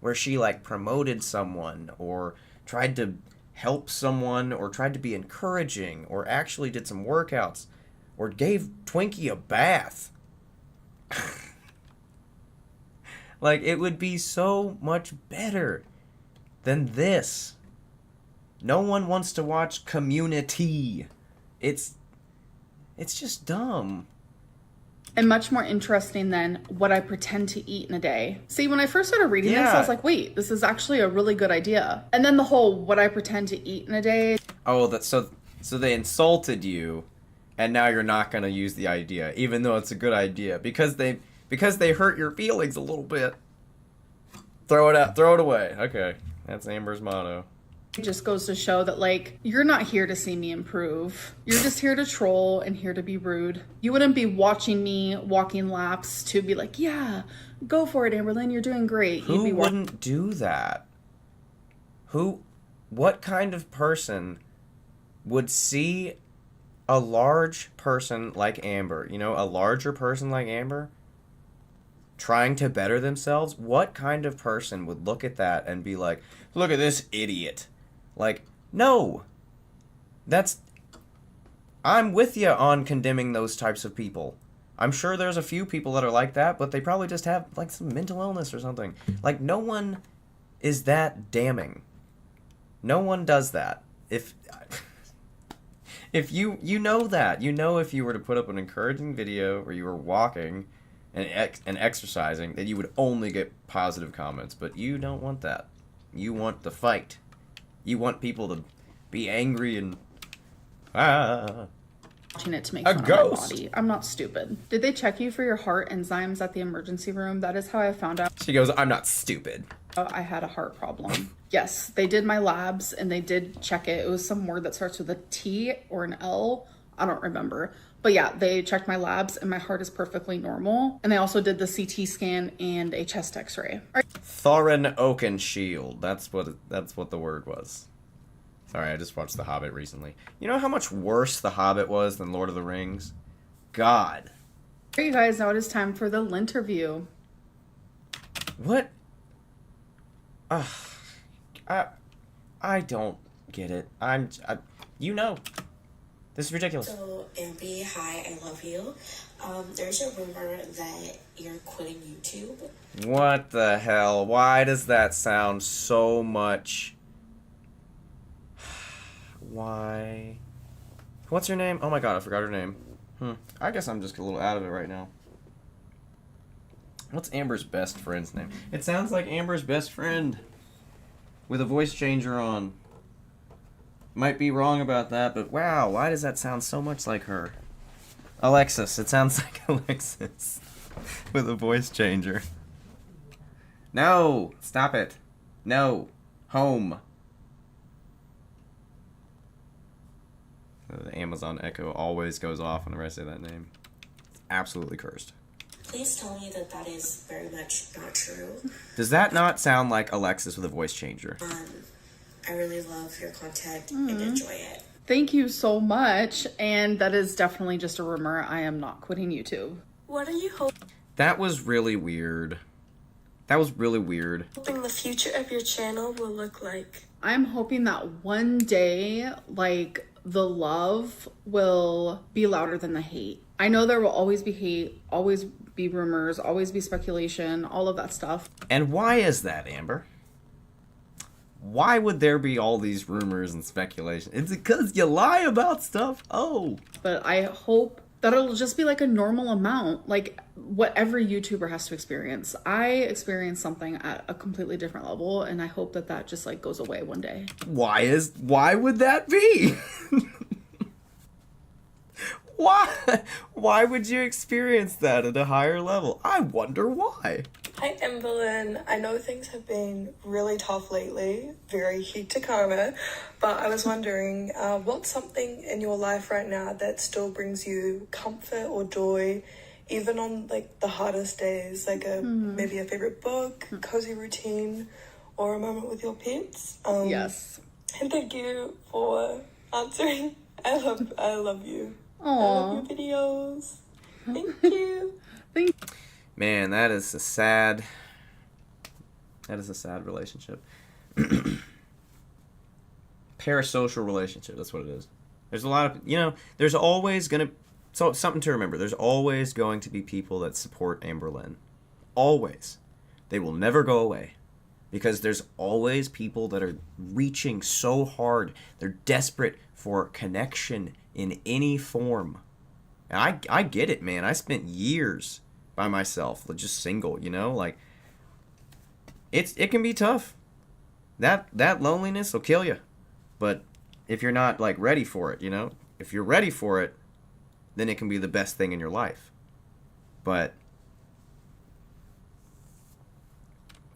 S1: where she like promoted someone or tried to help someone or tried to be encouraging or actually did some workouts or gave Twinkie a bath, Like, it would be so much better than this. No one wants to watch Community. It's just dumb.
S2: And much more interesting than what I pretend to eat in a day. See, when I first started reading this, I was like, wait, this is actually a really good idea. And then the whole what I pretend to eat in a day.
S1: Oh, so they insulted you, and now you're not gonna use the idea, even though it's a good idea, because they hurt your feelings a little bit. Throw it out, throw it away. Okay, that's Amber's motto.
S2: It just goes to show that, like, you're not here to see me improve. You're just here to troll and here to be rude. You wouldn't be watching me walking laps to be like, yeah, go for it, Amberlynn, you're doing great.
S1: Who wouldn't do that? What kind of person would see a large person like Amber, a larger person like Amber, trying to better themselves? What kind of person would look at that and be like, look at this idiot? Like, no. I'm with you on condemning those types of people. I'm sure there's a few people that are like that, but they probably just have, like, some mental illness or something. Like, no one is that damning. No one does that. If you know that. If you were to put up an encouraging video where you were walking and exercising, that you would only get positive comments. But you don't want that. You want the fight. You want people to be angry and
S2: watching it to make fun of my body. I'm not stupid. Did they check you for your heart enzymes at the emergency room? That is how I found out.
S1: She goes, I'm not stupid.
S2: I had a heart problem. Yes, they did my labs and they did check it. It was some word that starts with a T or an L. I don't remember. But yeah, they checked my labs and my heart is perfectly normal. And they also did the CT scan and a chest x-ray.
S1: Thorin Oakenshield. That's what the word was. Sorry, I just watched The Hobbit recently. You know how much worse The Hobbit was than Lord of the Rings? God.
S2: You guys know it is time for the Linterview.
S1: What? I don't get it. This is ridiculous.
S4: So, Amby, hi, I love you. There's a rumor that you're quitting YouTube.
S1: What the hell? Why does that sound so much... Why? What's her name? Oh my god, I forgot her name. I guess I'm just a little out of it right now. What's Amber's best friend's name? It sounds like Amber's best friend with a voice changer on. Might be wrong about that, but wow, why does that sound so much like her? Alexis. It sounds like Alexis with a voice changer. No! Stop it. No. Home. The Amazon Echo always goes off whenever I say that name. It's absolutely cursed.
S4: Please tell me that that is very much not true.
S1: Does that not sound like Alexis with a voice changer?
S4: I really love your content and enjoy it.
S2: Thank you so much. And that is definitely just a rumor. I am not quitting YouTube.
S4: What are you hoping
S1: That was really weird. That was really weird.
S4: the future of your channel will look like?
S2: I'm hoping that one day, like, the love will be louder than the hate. I know there will always be hate, always be rumors, always be speculation, all of that stuff.
S1: And why is that, Amber? Why would there be all these rumors and speculation? It's because you lie about stuff. Oh.
S2: But I hope that it'll just be like a normal amount, like what every YouTuber has to experience. I experienced something at a completely different level, and I hope that that just like goes away one day.
S1: Why would that be? Why would you experience that at a higher level? I wonder why.
S5: Hi, Amberlynn. I know things have been really tough lately, very heat to karma, but I was wondering, what's something in your life right now that still brings you comfort or joy, even on like the hardest days, like maybe a favorite book, cozy routine, or a moment with your pets?
S2: Yes.
S5: And thank you for answering. I love you.
S2: Aww.
S5: I love your videos. Thank you.
S1: Man, that is a sad relationship. Parasocial relationship, that's what it is. There's a lot of, there's always something to remember. There's always going to be people that support Amberlynn. Always. They will never go away. Because there's always people that are reaching so hard. They're desperate for connection in any form. And I get it, man. I spent years by myself, just single, you know? Like, it can be tough. That loneliness will kill you. But if you're not, like, ready for it, you know? If you're ready for it, then it can be the best thing in your life. But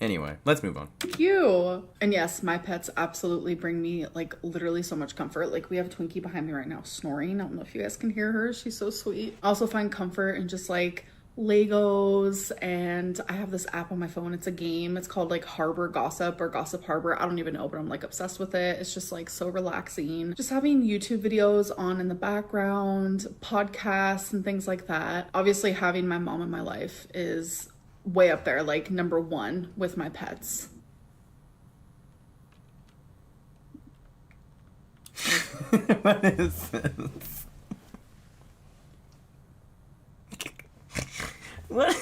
S1: anyway, let's move on.
S2: Thank you. And yes, my pets absolutely bring me like literally so much comfort. Like we have a Twinkie behind me right now snoring. I don't know if you guys can hear her. She's so sweet. I also find comfort in just like Legos, and I have this app on my phone. It's a game. It's called like Harbor Gossip or Gossip Harbor. I don't even know, but I'm like obsessed with it. It's just like so relaxing. Just having YouTube videos on in the background, podcasts and things like that. Obviously having my mom in my life is way up there, like number one with my pets.
S1: What is this? What?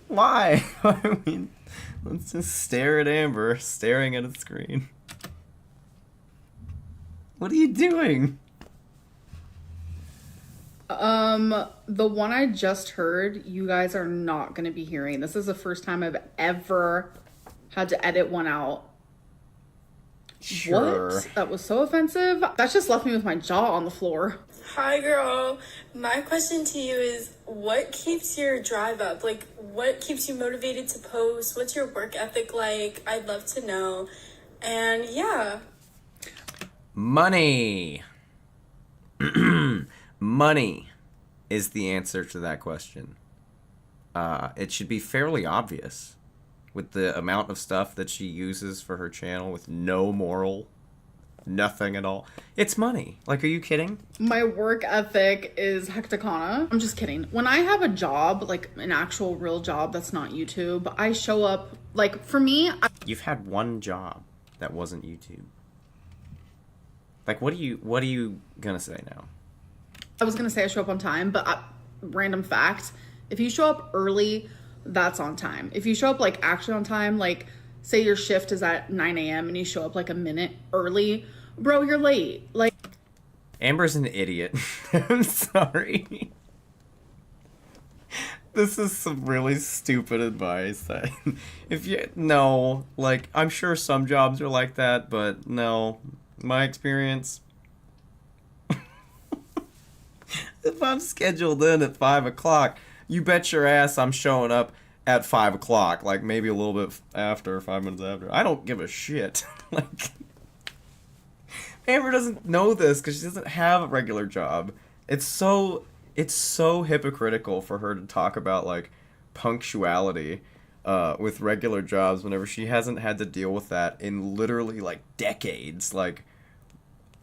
S1: Why? I mean, let's just stare at Amber staring at a screen. What are you doing?
S2: The one I just heard, you guys are not going to be hearing. This is the first time I've ever had to edit one out.
S1: Sure.
S2: What? That was so offensive. That just left me with my jaw on the floor.
S5: Hi, girl. My question to you is, what keeps your drive up? Like, what keeps you motivated to post? What's your work ethic like? I'd love to know. And yeah.
S1: Money. Money is the answer to that question. It should be fairly obvious with the amount of stuff that she uses for her channel with no moral, nothing at all. It's money. Like, are you kidding?
S2: My work ethic is hecticana. I'm just kidding. When I have a job, like an actual real job that's not YouTube, I show up, like for me,
S1: You've had one job that wasn't YouTube. Like, what are you gonna say now?
S2: I was gonna say I show up on time, but random fact, if you show up early, that's on time. If you show up like actually on time, like say your shift is at 9 a.m. and you show up like a minute early, bro, you're late. Like,
S1: Amber's an idiot. I'm sorry. This is some really stupid advice that no, like, I'm sure some jobs are like that, but no, my experience, if I'm scheduled in at 5 o'clock, you bet your ass I'm showing up at 5 o'clock, like maybe a little bit after, 5 minutes after. I don't give a shit. Like, Amber doesn't know this because she doesn't have a regular job. It's so hypocritical for her to talk about like punctuality with regular jobs whenever she hasn't had to deal with that in literally like decades. Like,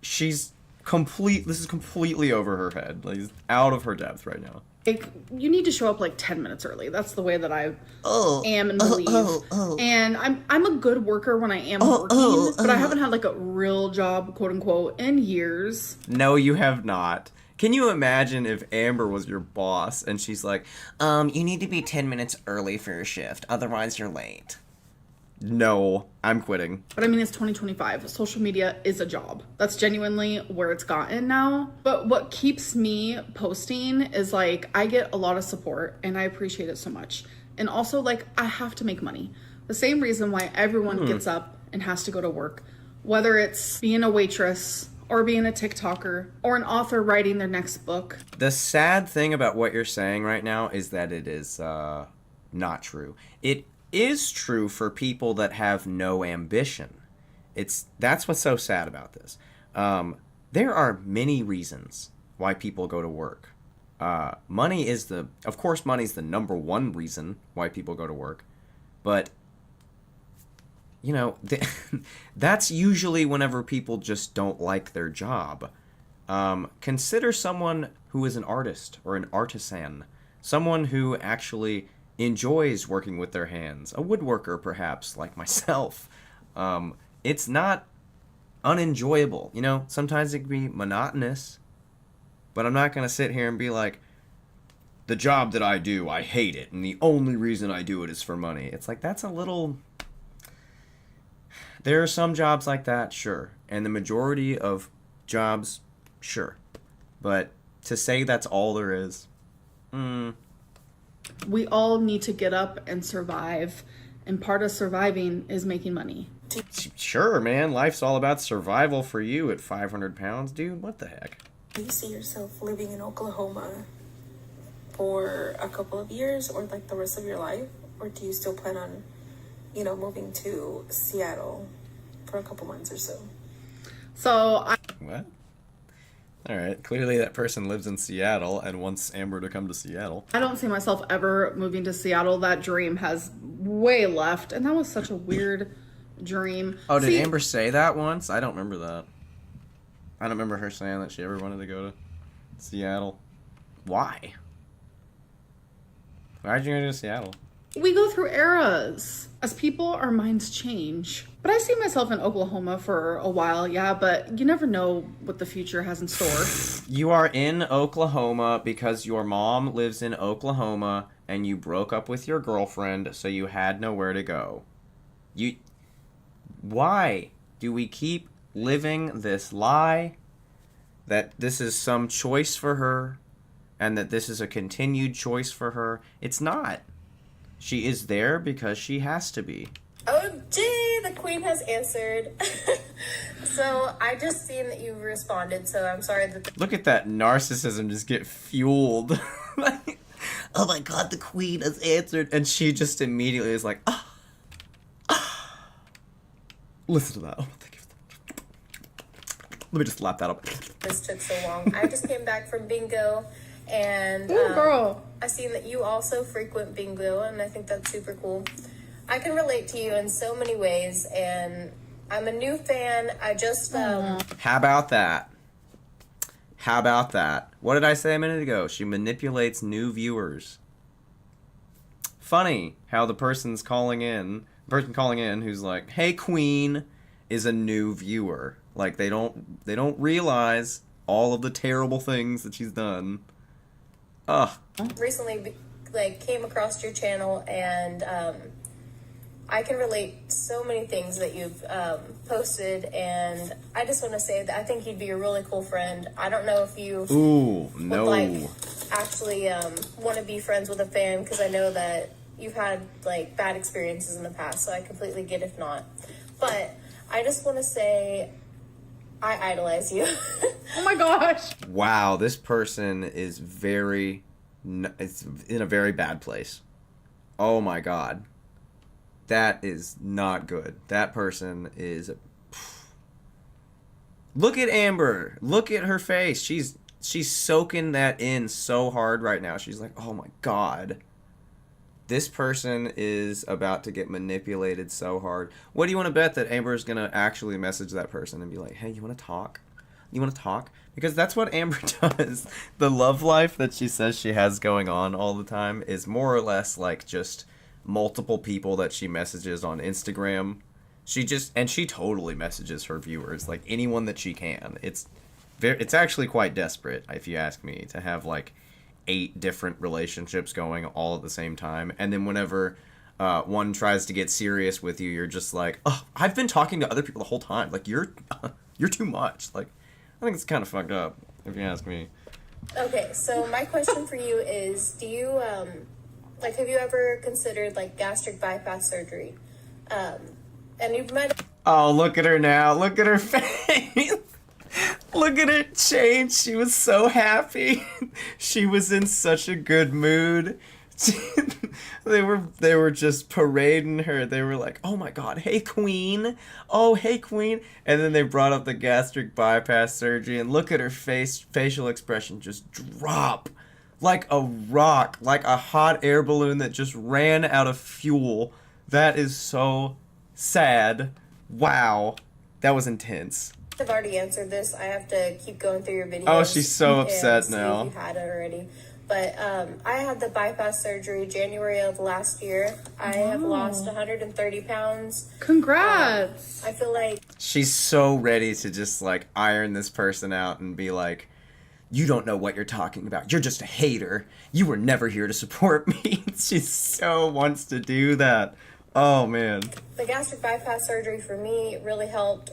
S1: this is completely over her head. Like, it's out of her depth right now.
S2: Like, you need to show up like 10 minutes early. That's the way that I am and believe. And I'm a good worker when I am working, but I haven't had like a real job, quote unquote, in years.
S1: No, you have not. Can you imagine if Amber was your boss and she's like, you need to be 10 minutes early for your shift, otherwise you're late. No, I'm quitting.
S2: But I mean, it's 2025. Social media is a job. That's genuinely where it's gotten now. But what keeps me posting is like, I get a lot of support and I appreciate it so much. And also, like, I have to make money. The same reason why everyone gets up and has to go to work, whether it's being a waitress or being a TikToker or an author writing their next book.
S1: The sad thing about what you're saying right now is that it is not true. It is true for people that have no ambition. That's what's so sad about this. There are many reasons why people go to work. Money's the number one reason why people go to work, but you know, that's usually whenever people just don't like their job. Consider someone who is an artist or an artisan, someone who actually enjoys working with their hands, a woodworker perhaps, like myself. It's not unenjoyable, you know? Sometimes it can be monotonous, but I'm not going to sit here and be like, the job that I do, I hate it, and the only reason I do it is for money. It's like, that's a little... There are some jobs like that, sure. And the majority of jobs, sure. But to say that's all there is,
S2: We all need to get up and survive, and part of surviving is making money.
S1: sure, man. Life's all about survival for you at 500 pounds. Dude, what the heck?
S4: Do you see yourself living in Oklahoma for a couple of years or like the rest of your life? Or do you still plan on, moving to Seattle for a couple months or so?
S2: So
S1: What? Alright, clearly that person lives in Seattle and wants Amber to come to Seattle.
S2: I don't see myself ever moving to Seattle. That dream has way left, and that was such a weird dream.
S1: Oh, did
S2: See,
S1: Amber say that once? I don't remember that. I don't remember her saying that she ever wanted to go to Seattle. Why? Why'd you go to Seattle?
S2: we go through eras. As people, our minds change. But I see myself in Oklahoma for a while, yeah, but you never know what the future has in store.
S1: You are in Oklahoma because your mom lives in Oklahoma and you broke up with your girlfriend, so you had nowhere to go. Why do we keep living this lie that this is some choice for her and that this is a continued choice for her? It's not. She is there because she has to be.
S6: Oh, gee, the queen has answered. So I just seen that you responded, so I'm sorry that...
S1: Look at that narcissism just get fueled. Like, oh my god, the queen has answered. And she just immediately is like, listen to that. Oh, thank you so much. Let me just lap that up.
S6: this took so long. I just came back from bingo, and
S2: Ooh, girl.
S6: I seen that you also frequent bingo, and I think that's super cool. I can relate to you in so many ways, and I'm a new fan. I just...
S1: How about that? How about that? What did I say a minute ago? She manipulates new viewers. Funny how the person calling in who's like, "Hey queen," is a new viewer. Like they don't realize all of the terrible things that she's done. Ugh.
S6: recently came across your channel, and I can relate so many things that you've posted, and I just want to say that I think you'd be a really cool friend. I don't know if you
S1: No.
S6: actually want to be friends with a fan, because I know that you've had bad experiences in the past, so I completely get if not. But I just want to say I idolize you.
S2: Oh my gosh.
S1: Wow, this person is it's in a very bad place. Oh my god. That is not good. That person is... Look at Amber. Look at her face. She's soaking that in so hard right now. She's like, oh my god. This person is about to get manipulated so hard. What do you want to bet that Amber is going to actually message that person and be like, hey, you want to talk? You want to talk? Because that's what Amber does. The love life that she says she has going on all the time is more or less like just multiple people that she messages on Instagram. She totally messages her viewers, like anyone that she can. It's actually quite desperate, if you ask me, to have 8 different relationships going all at the same time, and then whenever one tries to get serious with you, you're just like, oh, I've been talking to other people the whole time. You're too much. I think it's kind of fucked up, if you ask me.
S6: Okay, so my question for you is, do you have you ever considered gastric bypass surgery? And you've met...
S1: Oh, look at her now. Look at her face. Look at her change. She was so happy. She was in such a good mood. They were just parading her. They were like, oh my god, hey queen. Oh, hey queen. And then they brought up the gastric bypass surgery, and look at her facial expression just drop like a rock, like a hot air balloon that just ran out of fuel. That is so sad. Wow. That was intense.
S6: I've already answered this. I have to keep going through your videos.
S1: Oh, she's so upset
S6: see
S1: now.
S6: If you had it already. But I had the bypass surgery January of last year. I have lost 130 pounds.
S2: Congrats.
S6: I feel like...
S1: She's so ready to just iron this person out and be like, You don't know what you're talking about. You're just a hater. You were never here to support me. She so wants to do that. Oh, man.
S6: The gastric bypass surgery for me really helped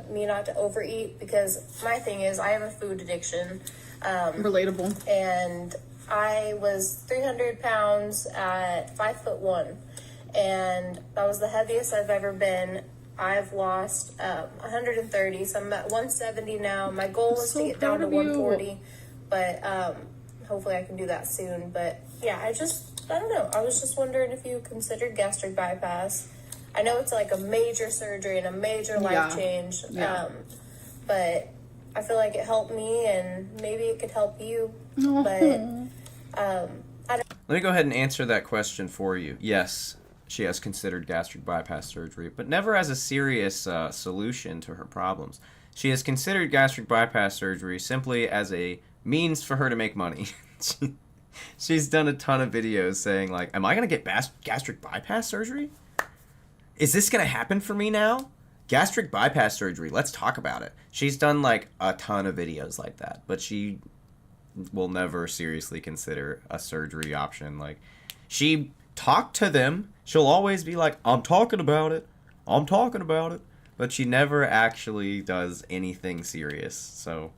S6: me not to overeat, because my thing is I have a food addiction.
S2: Relatable.
S6: And I was 300 pounds at 5'1", and that was the heaviest I've ever been. I've lost 130, so I'm at 170 now. My goal is to get down to 140, but hopefully I can do that soon. But yeah, I don't know. I was just wondering if you considered gastric bypass. I know it's like a major surgery and a major life change, but I feel like it helped me, and maybe it could help you. But I don't.
S1: Let me go ahead and answer that question for you. Yes, she has considered gastric bypass surgery, but never as a serious solution to her problems. She has considered gastric bypass surgery simply as a means for her to make money. She's done a ton of videos saying, like, am I going to get gastric bypass surgery? Is this going to happen for me now? Gastric bypass surgery, let's talk about it. She's done, like, a ton of videos like that, but she will never seriously consider a surgery option. Like, she talked to them. She'll always be like, I'm talking about it. I'm talking about it. But she never actually does anything serious, so.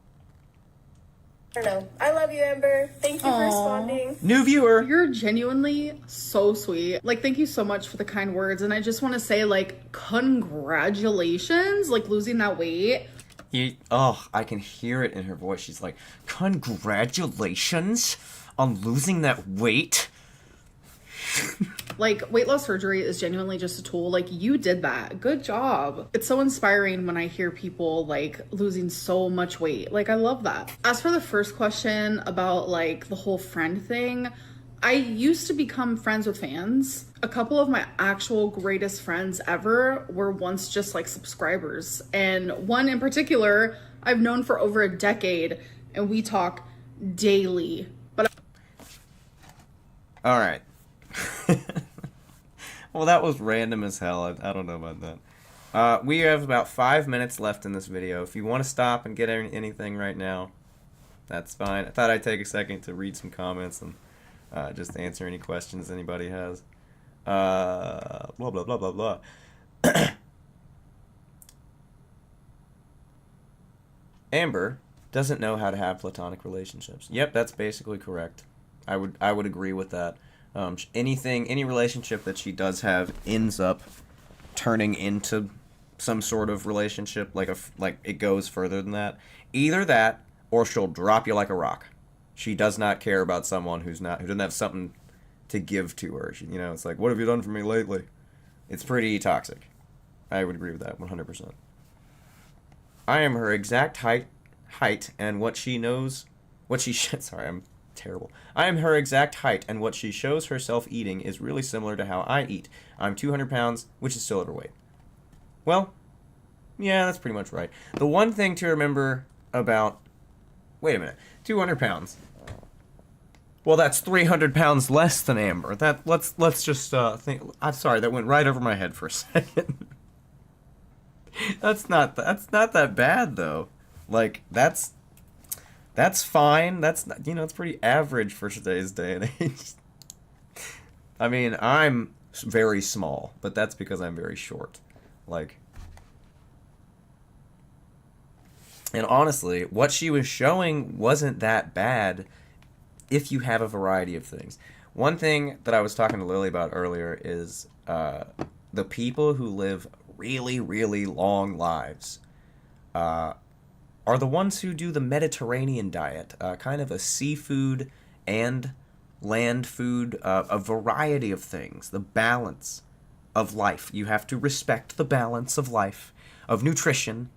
S6: I don't know. I love you, Amber. Thank you for responding.
S1: New viewer.
S2: You're genuinely so sweet. Like, thank you so much for the kind words. And I just want to say, like, congratulations, like, losing that weight.
S1: I can hear it in her voice. She's like, congratulations on losing that weight.
S2: Like, weight loss surgery is genuinely just a tool. Like, you did that. Good job. It's so inspiring when I hear people, like, losing so much weight. Like, I love that. As for the first question about, like, the whole friend thing, I used to become friends with fans. A couple of my actual greatest friends ever were once just, like, subscribers. And one in particular, I've known for over a decade, and we talk daily. But
S1: all right. Well, that was random as hell. I don't know about that. We have about 5 minutes left in this video. If you want to stop and get anything right now, that's fine. I thought I'd take a second to read some comments and just answer any questions anybody has. Blah, blah, blah, blah, blah. Amber doesn't know how to have platonic relationships. Yep, that's basically correct. I would agree with that. Any relationship that she does have ends up turning into some sort of relationship, like it goes further than that. Either that, or she'll drop you like a rock. She does not care about someone who doesn't have something to give to her. It's like, what have you done for me lately? It's pretty toxic. I would agree with that 100%. I am her exact height, and what she knows, sorry, I'm terrible. I am her exact height, and what she shows herself eating is really similar to how I eat. I'm 200 pounds, which is still overweight. Well, yeah, that's pretty much right. The one thing to remember about... Wait a minute. 200 pounds. Well, that's 300 pounds less than Amber. Let's just think... I'm sorry, that went right over my head for a second. That's not that bad, though. Like, that's fine. That's not, it's pretty average for today's day and age. I mean, I'm very small, but that's because I'm very short. Like, and honestly, what she was showing wasn't that bad if you have a variety of things. One thing that I was talking to Lily about earlier is the people who live really, really long lives are the ones who do the Mediterranean diet, kind of a seafood and land food, a variety of things, the balance of life. You have to respect the balance of life, of nutrition,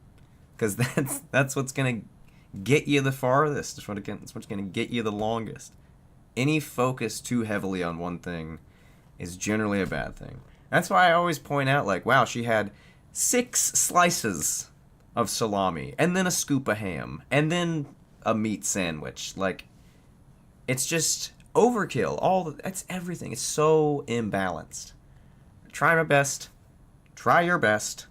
S1: because that's what's going to get you the farthest. It's what's going to get you the longest. Any focus too heavily on one thing is generally a bad thing. That's why I always point out, like, wow, she had 6 slices of salami, and then a scoop of ham, and then a meat sandwich. Like, it's just overkill. That's everything. It's so imbalanced. Try my best. Try your best.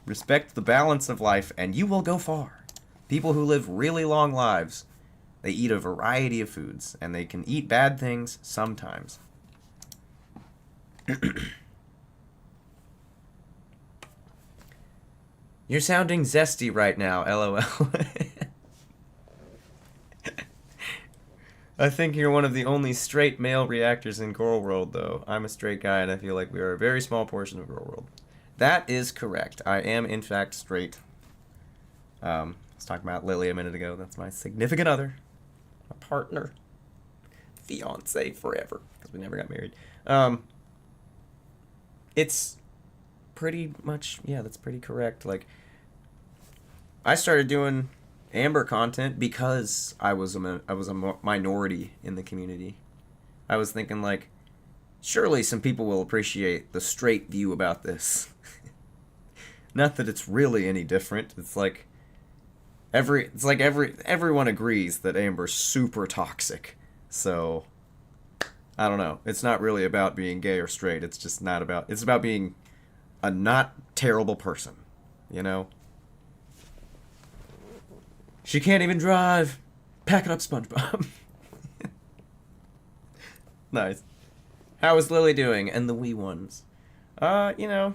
S1: Respect the balance of life, and you will go far. People who live really long lives, they eat a variety of foods, and they can eat bad things sometimes. You're sounding zesty right now, LOL. I think you're one of the only straight male reactors in Girl World, though. I'm a straight guy, and I feel like we are a very small portion of Girl World. That is correct. I am, in fact, straight. I was talking about Lily a minute ago. That's my significant other. My partner. Fiance forever. Because we never got married. It's pretty much, yeah, that's pretty correct. Like, I started doing Amber content because I was a minority in the community. I was thinking, like, surely some people will appreciate the straight view about this. Not that it's really any different. It's like everyone agrees that Amber's super toxic. So I don't know. It's not really about being gay or straight. It's just not about. It's about being a not terrible person, you know? She can't even drive. Pack it up, SpongeBob. Nice. How is Lily doing? And the wee ones? You know,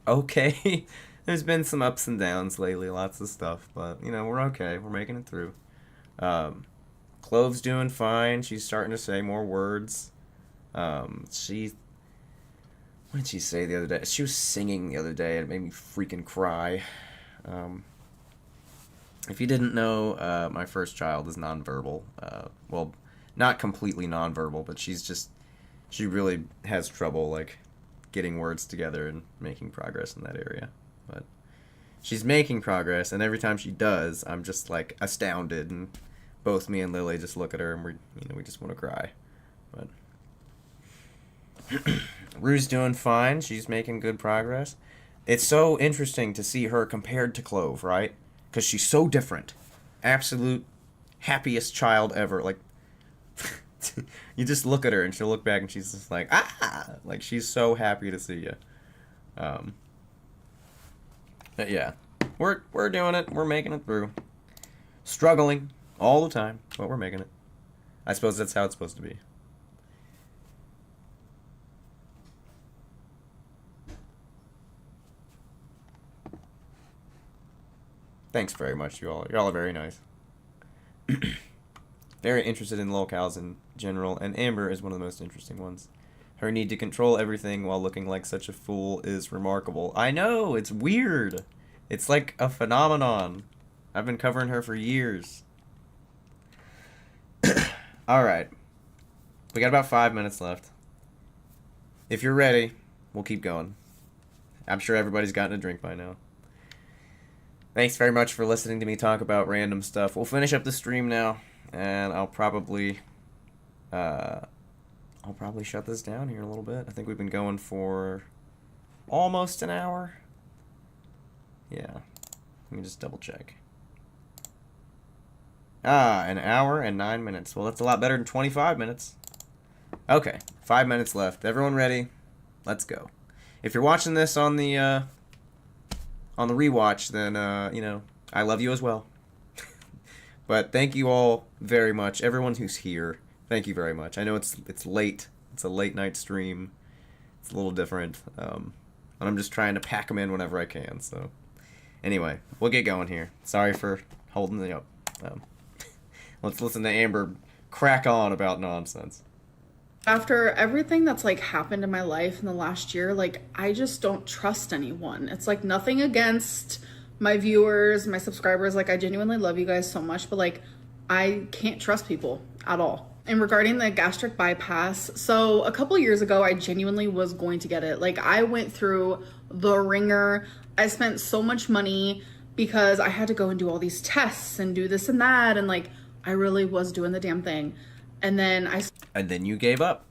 S1: okay. There's been some ups and downs lately, lots of stuff, but, you know, we're okay. We're making it through. Clove's doing fine. She's starting to say more words. What did she say the other day? She was singing the other day, and it made me freaking cry. If you didn't know, my first child is nonverbal. Well, not completely nonverbal, but she really has trouble, like, getting words together and making progress in that area. But she's making progress, and every time she does, I'm just, like, astounded, and both me and Lily just look at her, and we just want to cry. But Rue's doing fine. She's making good progress. It's so interesting to see her compared to Clove, right? Because she's so different. Absolute happiest child ever. Like, you just look at her and she'll look back and she's just like, ah! Like, she's so happy to see you. But yeah, we're doing it. We're making it through. Struggling all the time, but we're making it. I suppose that's how it's supposed to be. Thanks very much, you all. You all are very nice. Very interested in lolcows in general, and Amber is one of the most interesting ones. Her need to control everything while looking like such a fool is remarkable. I know, it's weird. It's like a phenomenon. I've been covering her for years. Alright. We got about 5 minutes left. If you're ready, we'll keep going. I'm sure everybody's gotten a drink by now. Thanks very much for listening to me talk about random stuff. We'll finish up the stream now, and I'll probably shut this down here in a little bit. I think we've been going for almost an hour. Yeah. Let me just double check. An hour and 9 minutes. Well, that's a lot better than 25 minutes. Okay, 5 minutes left. Everyone ready? Let's go. If you're watching this on the rewatch, then, you know, I love you as well. But thank you all very much. Everyone who's here, thank you very much. I know it's late. It's a late night stream. It's a little different. And I'm just trying to pack them in whenever I can. So, anyway, we'll get going here. Sorry for holding it up. Let's listen to Amber crack on about nonsense.
S2: After everything that's like happened in my life in the last year, like I just don't trust anyone. It's like nothing against my viewers, my subscribers. Like I genuinely love you guys so much, but like I can't trust people at all. And regarding the gastric bypass, so a couple years ago, I genuinely was going to get it. Like I went through the ringer. I spent so much money because I had to go and do all these tests and do this and that. And like, I really was doing the damn thing. And then you gave up.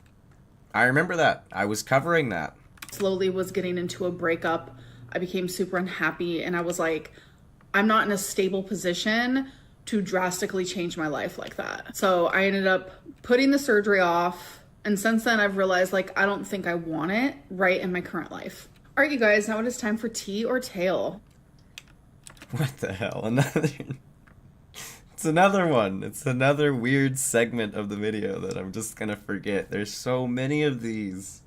S2: I remember that. I was covering that. Slowly was getting into a breakup. I became super unhappy and I was like, I'm not in a stable position to drastically change my life like that. So I ended up putting the surgery off. And since then I've realized like, I don't think I want it right in my current life. All right, you guys, now it is time for tea or tail.
S1: What the hell? Another. It's another one. It's another weird segment of the video that I'm just gonna forget. There's so many of these.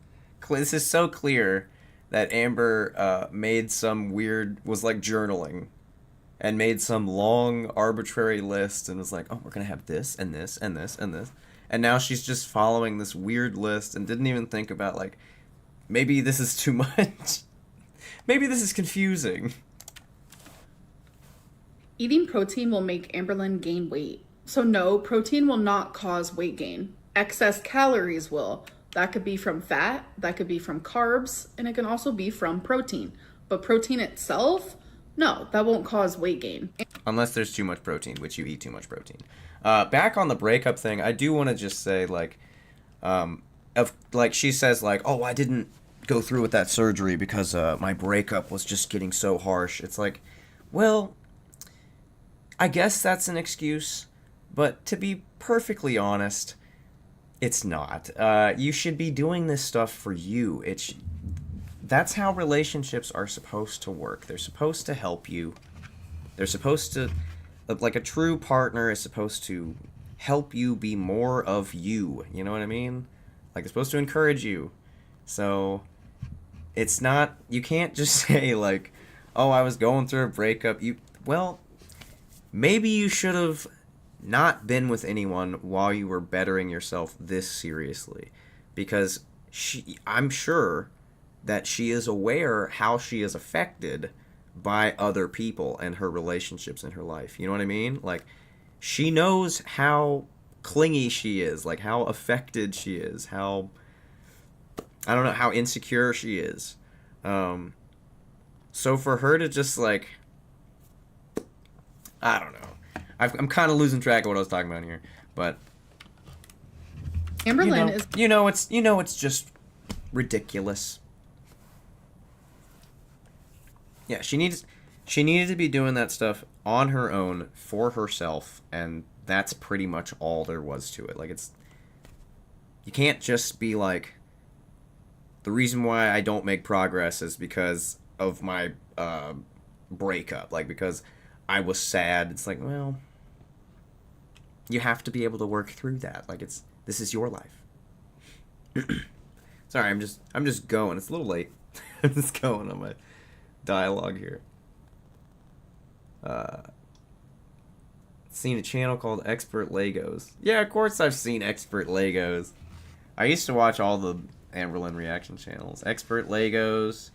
S1: This is so clear that Amber made some weird, was like journaling, and made some long arbitrary list and was like, oh, we're gonna have this and this and this and this. And now she's just following this weird list and didn't even think about, like, maybe this is too much. Maybe this is confusing.
S2: Eating protein will make Amberlynn gain weight. So no, protein will not cause weight gain. Excess calories will. That could be from fat, that could be from carbs, and it can also be from protein. But protein itself, no, that won't cause weight gain.
S1: Unless there's too much protein, which you eat too much protein. Back on the breakup thing, I do want to just say, like, she says, like, oh, I didn't go through with that surgery because my breakup was just getting so harsh. It's like, well, I guess that's an excuse, but to be perfectly honest, it's not. You should be doing this stuff for you. That's how relationships are supposed to work. They're supposed to help you. They're supposed to, like, a true partner is supposed to help you be more of you. You know what I mean? Like, they're supposed to encourage you. So, it's not, you can't just say, like, oh, I was going through a breakup. Well, maybe you should have not been with anyone while you were bettering yourself this seriously. Because I'm sure that she is aware how she is affected by other people and her relationships in her life. You know what I mean? Like, she knows how clingy she is, like how affected she is, how, I don't know, how insecure she is. So for her to just, like, I don't know. I'm kind of losing track of what I was talking about here, but
S2: Amberlynn is...
S1: it's just ridiculous. Yeah, she needed to be doing that stuff on her own for herself, and that's pretty much all there was to it. Like, you can't just be like, the reason why I don't make progress is because of my breakup, like, because I was sad. It's like, well, you have to be able to work through that. Like, this is your life. Sorry, I'm just going. It's a little late. I'm just going on my dialogue here. Seen a channel called Expert Legos. Yeah, of course I've seen Expert Legos. I used to watch all the Amberlynn reaction channels. Expert Legos,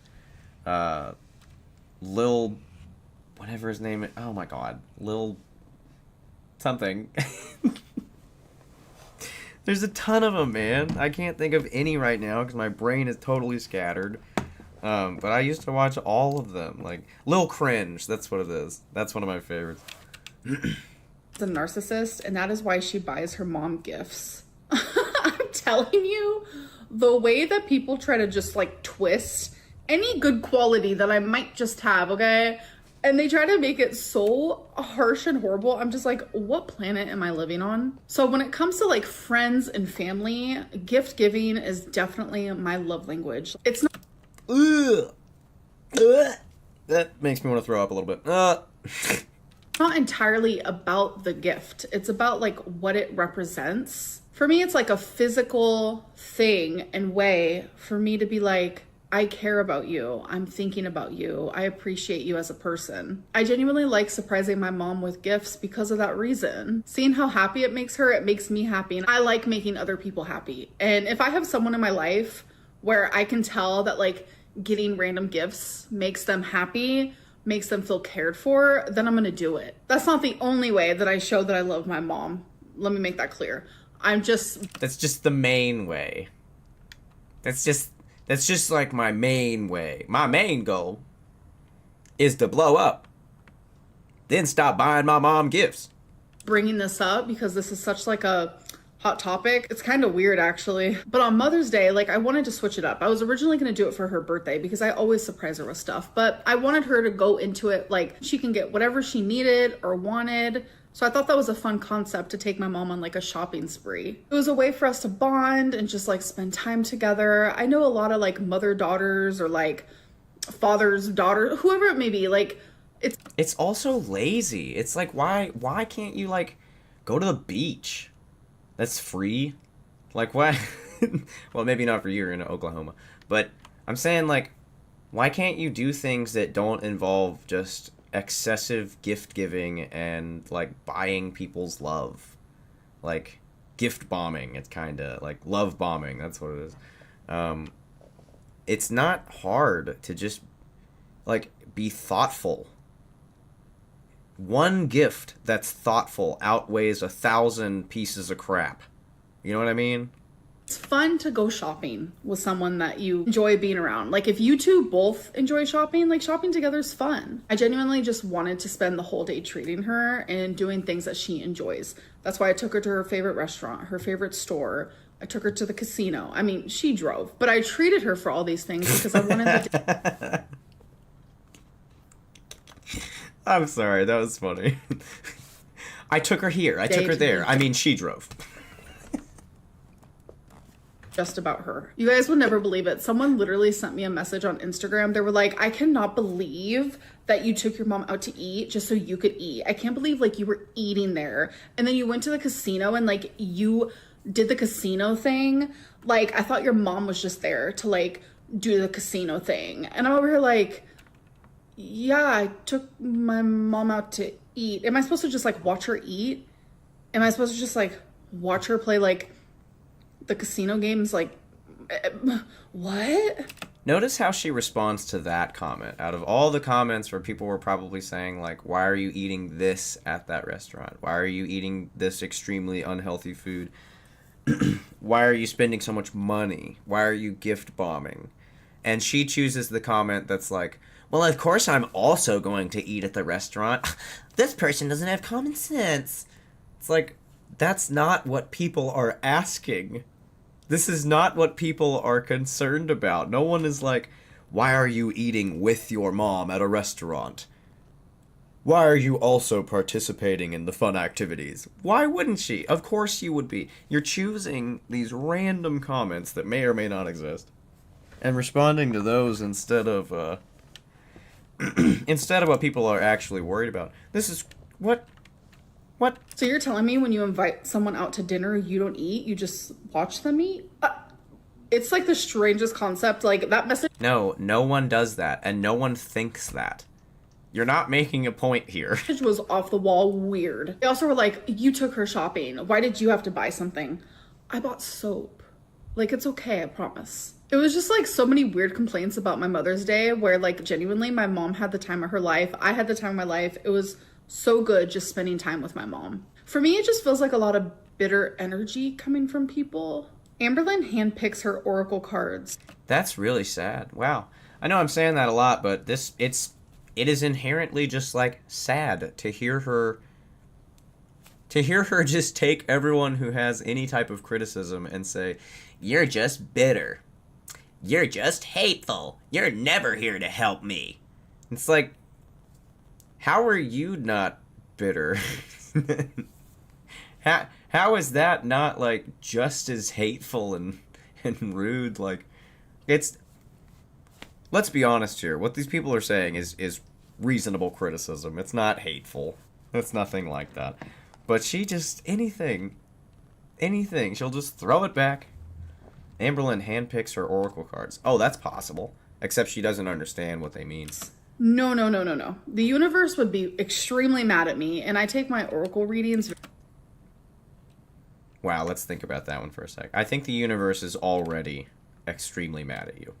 S1: Lil, whatever his name is. Oh my god, Lil something. There's a ton of them, man. I can't think of any right now because my brain is totally scattered. But I used to watch all of them. Like, Lil Cringe, that's what it is. That's one of my favorites.
S2: a narcissist, and that is why she buys her mom gifts. I'm telling you, the way that people try to just, like, twist any good quality that I might just have, okay? And they try to make it so harsh and horrible. I'm just like, what planet am I living on? So when it comes to, like, friends and family, gift giving is definitely my love language. It's not...
S1: Ugh. Ugh. That makes me want to throw up a little bit.
S2: Not entirely about the gift. It's about, like, what it represents. For me, it's like a physical thing and way for me to be like, I care about you. I'm thinking about you. I appreciate you as a person. I genuinely like surprising my mom with gifts because of that reason. Seeing how happy it makes her, it makes me happy. And I like making other people happy. And if I have someone in my life where I can tell that, like, getting random gifts makes them happy, makes them feel cared for, then I'm gonna do it. That's not the only way that I show that I love my mom. Let me make that clear. That's just the main way. That's just like my main way. My main goal is to blow up. Then stop buying my mom gifts. Bringing this up because this is such, like, a hot topic. It's kind of weird, actually. But on Mother's Day, like, I wanted to switch it up. I was originally going to do it for her birthday because I always surprise her with stuff. But I wanted her to go into it like she can get whatever she needed or wanted. So I thought that was a fun concept to take my mom on, like, a shopping spree. It was a way for us to bond and just, like, spend time together. I know a lot of, like, mother-daughters or, like, father's daughter, whoever it may be, like,
S1: It's also lazy. It's like, why can't you, like, go to the beach? That's free. Like, why? Well, maybe not for you, you're in Oklahoma. But I'm saying, like, why can't you do things that don't involve just excessive gift giving and, like, buying people's love? Like, gift bombing. It's kind of like love bombing. That's what it is. It's not hard to just, like, be thoughtful. One gift that's thoughtful outweighs 1,000 pieces of crap. You know what I mean?
S2: It's fun to go shopping with someone that you enjoy being around. Like, if you two both enjoy shopping, like, shopping together is fun. I genuinely just wanted to spend the whole day treating her and doing things that she enjoys. That's why I took her to her favorite restaurant, her favorite store. I took her to the casino. I mean, she drove, but I treated her for all these things because I wanted the
S1: I'm sorry, that was funny. I took her here. I took her there. I mean, she drove.
S2: just about her. You guys would never believe it. Someone literally sent me a message on Instagram. They were like, I cannot believe that you took your mom out to eat just so you could eat. I can't believe, like, you were eating there. And then you went to the casino and, like, you did the casino thing. Like, I thought your mom was just there to, like, do the casino thing. And I'm over here like, yeah, I took my mom out to eat. Am I supposed to just, like, watch her eat? Am I supposed to just, like, watch her play, like, the casino games? Like, what?
S1: Notice how she responds to that comment. Out of all the comments where people were probably saying, like, why are you eating this at that restaurant? Why are you eating this extremely unhealthy food? Why are you spending so much money? Why are you gift bombing? And she chooses the comment that's like, well, of course I'm also going to eat at the restaurant. This person doesn't have common sense. It's like, that's not what people are asking. This is not what people are concerned about. No one is like, why are you eating with your mom at a restaurant? Why are you also participating in the fun activities? Why wouldn't she? Of course you would be. You're choosing these random comments that may or may not exist and responding to those instead of instead of what people are actually worried about. This is what?
S2: So you're telling me when you invite someone out to dinner, you don't eat, you just watch them eat? It's like the strangest concept. Like, that message.
S1: No one does that, and no one thinks that. You're not making a point here.
S2: Was off the wall weird. They also were like, you took her shopping. Why did you have to buy something? I bought soap. Like, it's okay, I promise. It was just like so many weird complaints about my Mother's Day where, like, genuinely my mom had the time of her life. I had the time of my life. It was so good just spending time with my mom. For me, it just feels like a lot of bitter energy coming from people. Amberlynn handpicks her oracle cards.
S1: That's really sad. Wow. I know I'm saying that a lot, but it is inherently just, like, sad to hear her just take everyone who has any type of criticism and say, you're just bitter. You're just hateful. You're never here to help me. It's like, how are you not bitter? How is that not, like, just as hateful and rude? Like, it's... Let's be honest here. What these people are saying is reasonable criticism. It's not hateful. It's nothing like that. But she just... Anything. She'll just throw it back. Amberlynn handpicks her oracle cards. Oh, that's possible. Except she doesn't understand what they mean.
S2: No. The universe would be extremely mad at me, and I take my oracle readings.
S1: Wow, let's think about that one for a sec. I think the universe is already extremely mad at you.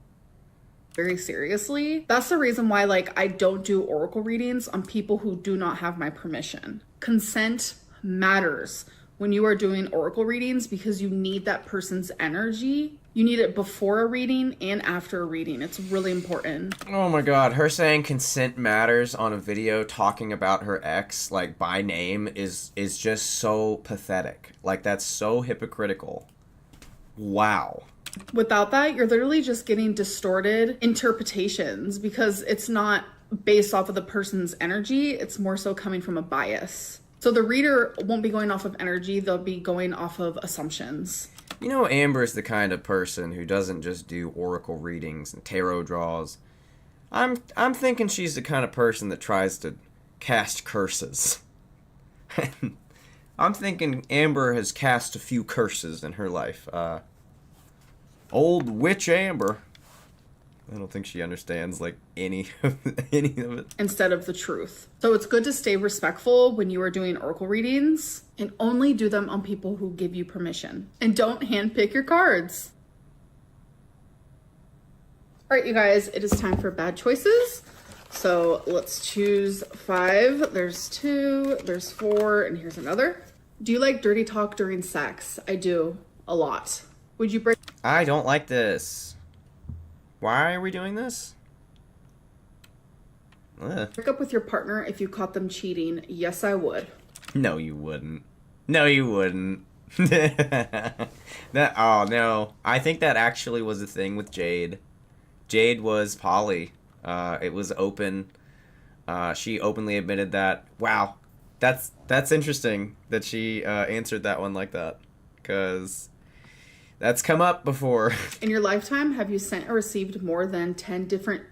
S2: Very seriously. That's the reason why, like, I don't do oracle readings on people who do not have my permission. Consent matters when you are doing oracle readings because you need that person's energy. You need it before a reading and after a reading. It's really important.
S1: Oh my god, her saying consent matters on a video talking about her ex, like, by name is just so pathetic. Like, that's so hypocritical. Wow.
S2: Without that, you're literally just getting distorted interpretations because it's not based off of the person's energy. It's more so coming from a bias. So the reader won't be going off of energy. They'll be going off of assumptions.
S1: You know, Amber's the kind of person who doesn't just do oracle readings and tarot draws. I'm thinking she's the kind of person that tries to cast curses. I'm thinking Amber has cast a few curses in her life. Old witch Amber. I don't think she understands like any of it.
S2: Instead of the truth. So it's good to stay respectful when you are doing oracle readings and only do them on people who give you permission. And don't handpick your cards. All right, you guys, it is time for bad choices. So let's choose 5. There's 2, there's 4, and here's another. Do you like dirty talk during sex? I do, a lot. Would you break?
S1: I don't like this. Why are we doing this? Ugh.
S2: Break up with your partner if you caught them cheating? Yes, I would.
S1: No, you wouldn't. No, you wouldn't. Oh, no. I think that actually was a thing with Jade. Jade was poly. It was open. She openly admitted that. Wow. That's interesting that she answered that one like that. Because that's come up before.
S2: In your lifetime, have you sent or received more than 10 different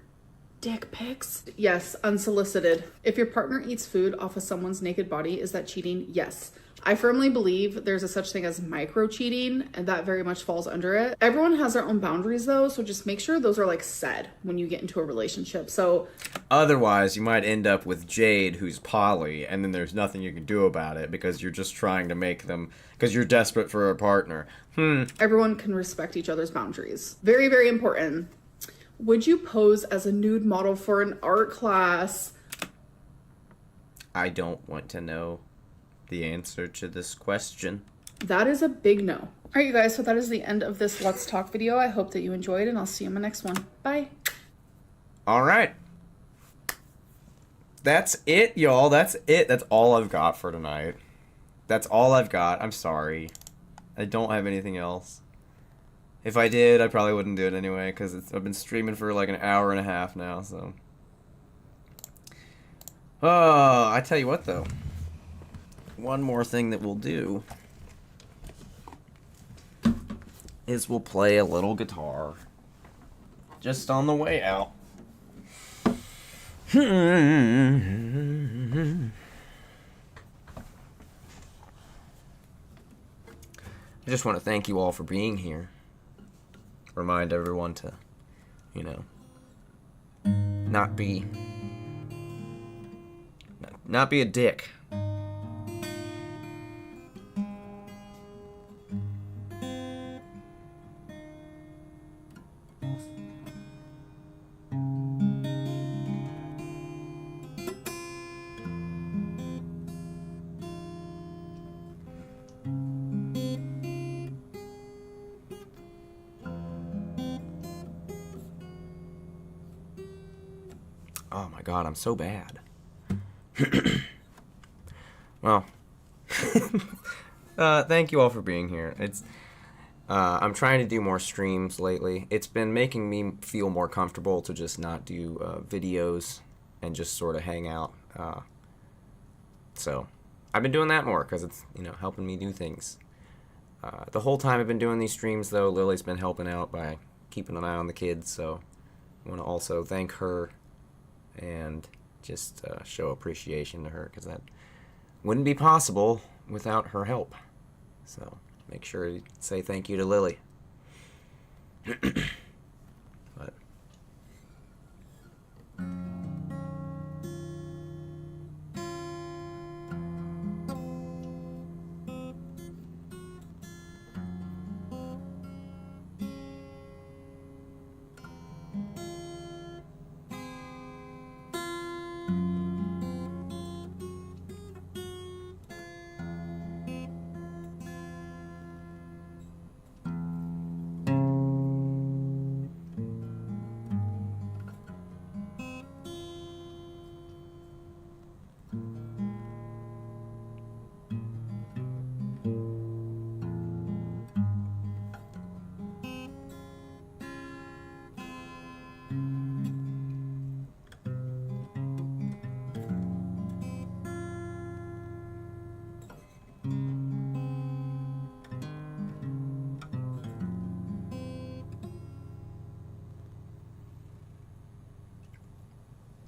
S2: dick pics? Yes, unsolicited. If your partner eats food off of someone's naked body, is that cheating? Yes. I firmly believe there's a such thing as micro cheating, and that very much falls under it. Everyone has their own boundaries though, so just make sure those are like said when you get into a relationship. So
S1: otherwise, you might end up with Jade, who's poly, and then there's nothing you can do about it because you're just trying to make them, because you're desperate for a partner.
S2: Everyone can respect each other's boundaries. Very, very important. Would you pose as a nude model for an art class?
S1: I don't want to know the answer to this question.
S2: That is a big no. All right, you guys, so that is the end of this Let's Talk video. I hope that you enjoyed, and I'll see you in my next one. Bye.
S1: All right. That's it, y'all. That's it. That's all I've got for tonight. That's all I've got. I'm sorry. I don't have anything else. If I did, I probably wouldn't do it anyway, because I've been streaming for like an hour and a half now, so. Oh, I tell you what, though. One more thing that we'll do is we'll play a little guitar just on the way out. I just want to thank you all for being here. Remind everyone to, you know, not be a dick. Oh my god, I'm so bad. Well, thank you all for being here. I'm trying to do more streams lately. It's been making me feel more comfortable to just not do videos and just sort of hang out. So I've been doing that more because it's, you know, helping me do things. The whole time I've been doing these streams, though, Lily's been helping out by keeping an eye on the kids, so I want to also thank her and just show appreciation to her, because that wouldn't be possible without her help. So make sure you say thank you to Lily. But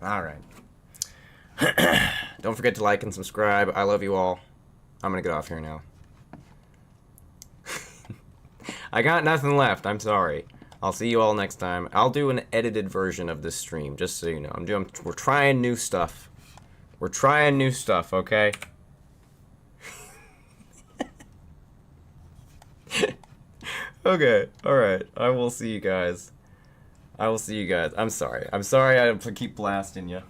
S1: All right. Don't forget to like and subscribe. I love you all. I'm gonna get off here now. I got nothing left. I'm sorry. I'll see you all next time. I'll do an edited version of this stream, just so you know. We're trying new stuff. We're trying new stuff, okay? Okay, alright. I will see you guys. I will see you guys. I'm sorry. I'm sorry I keep blasting you.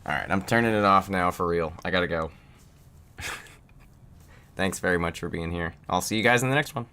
S1: Alright, I'm turning it off now for real. I gotta go. Thanks very much for being here. I'll see you guys in the next one.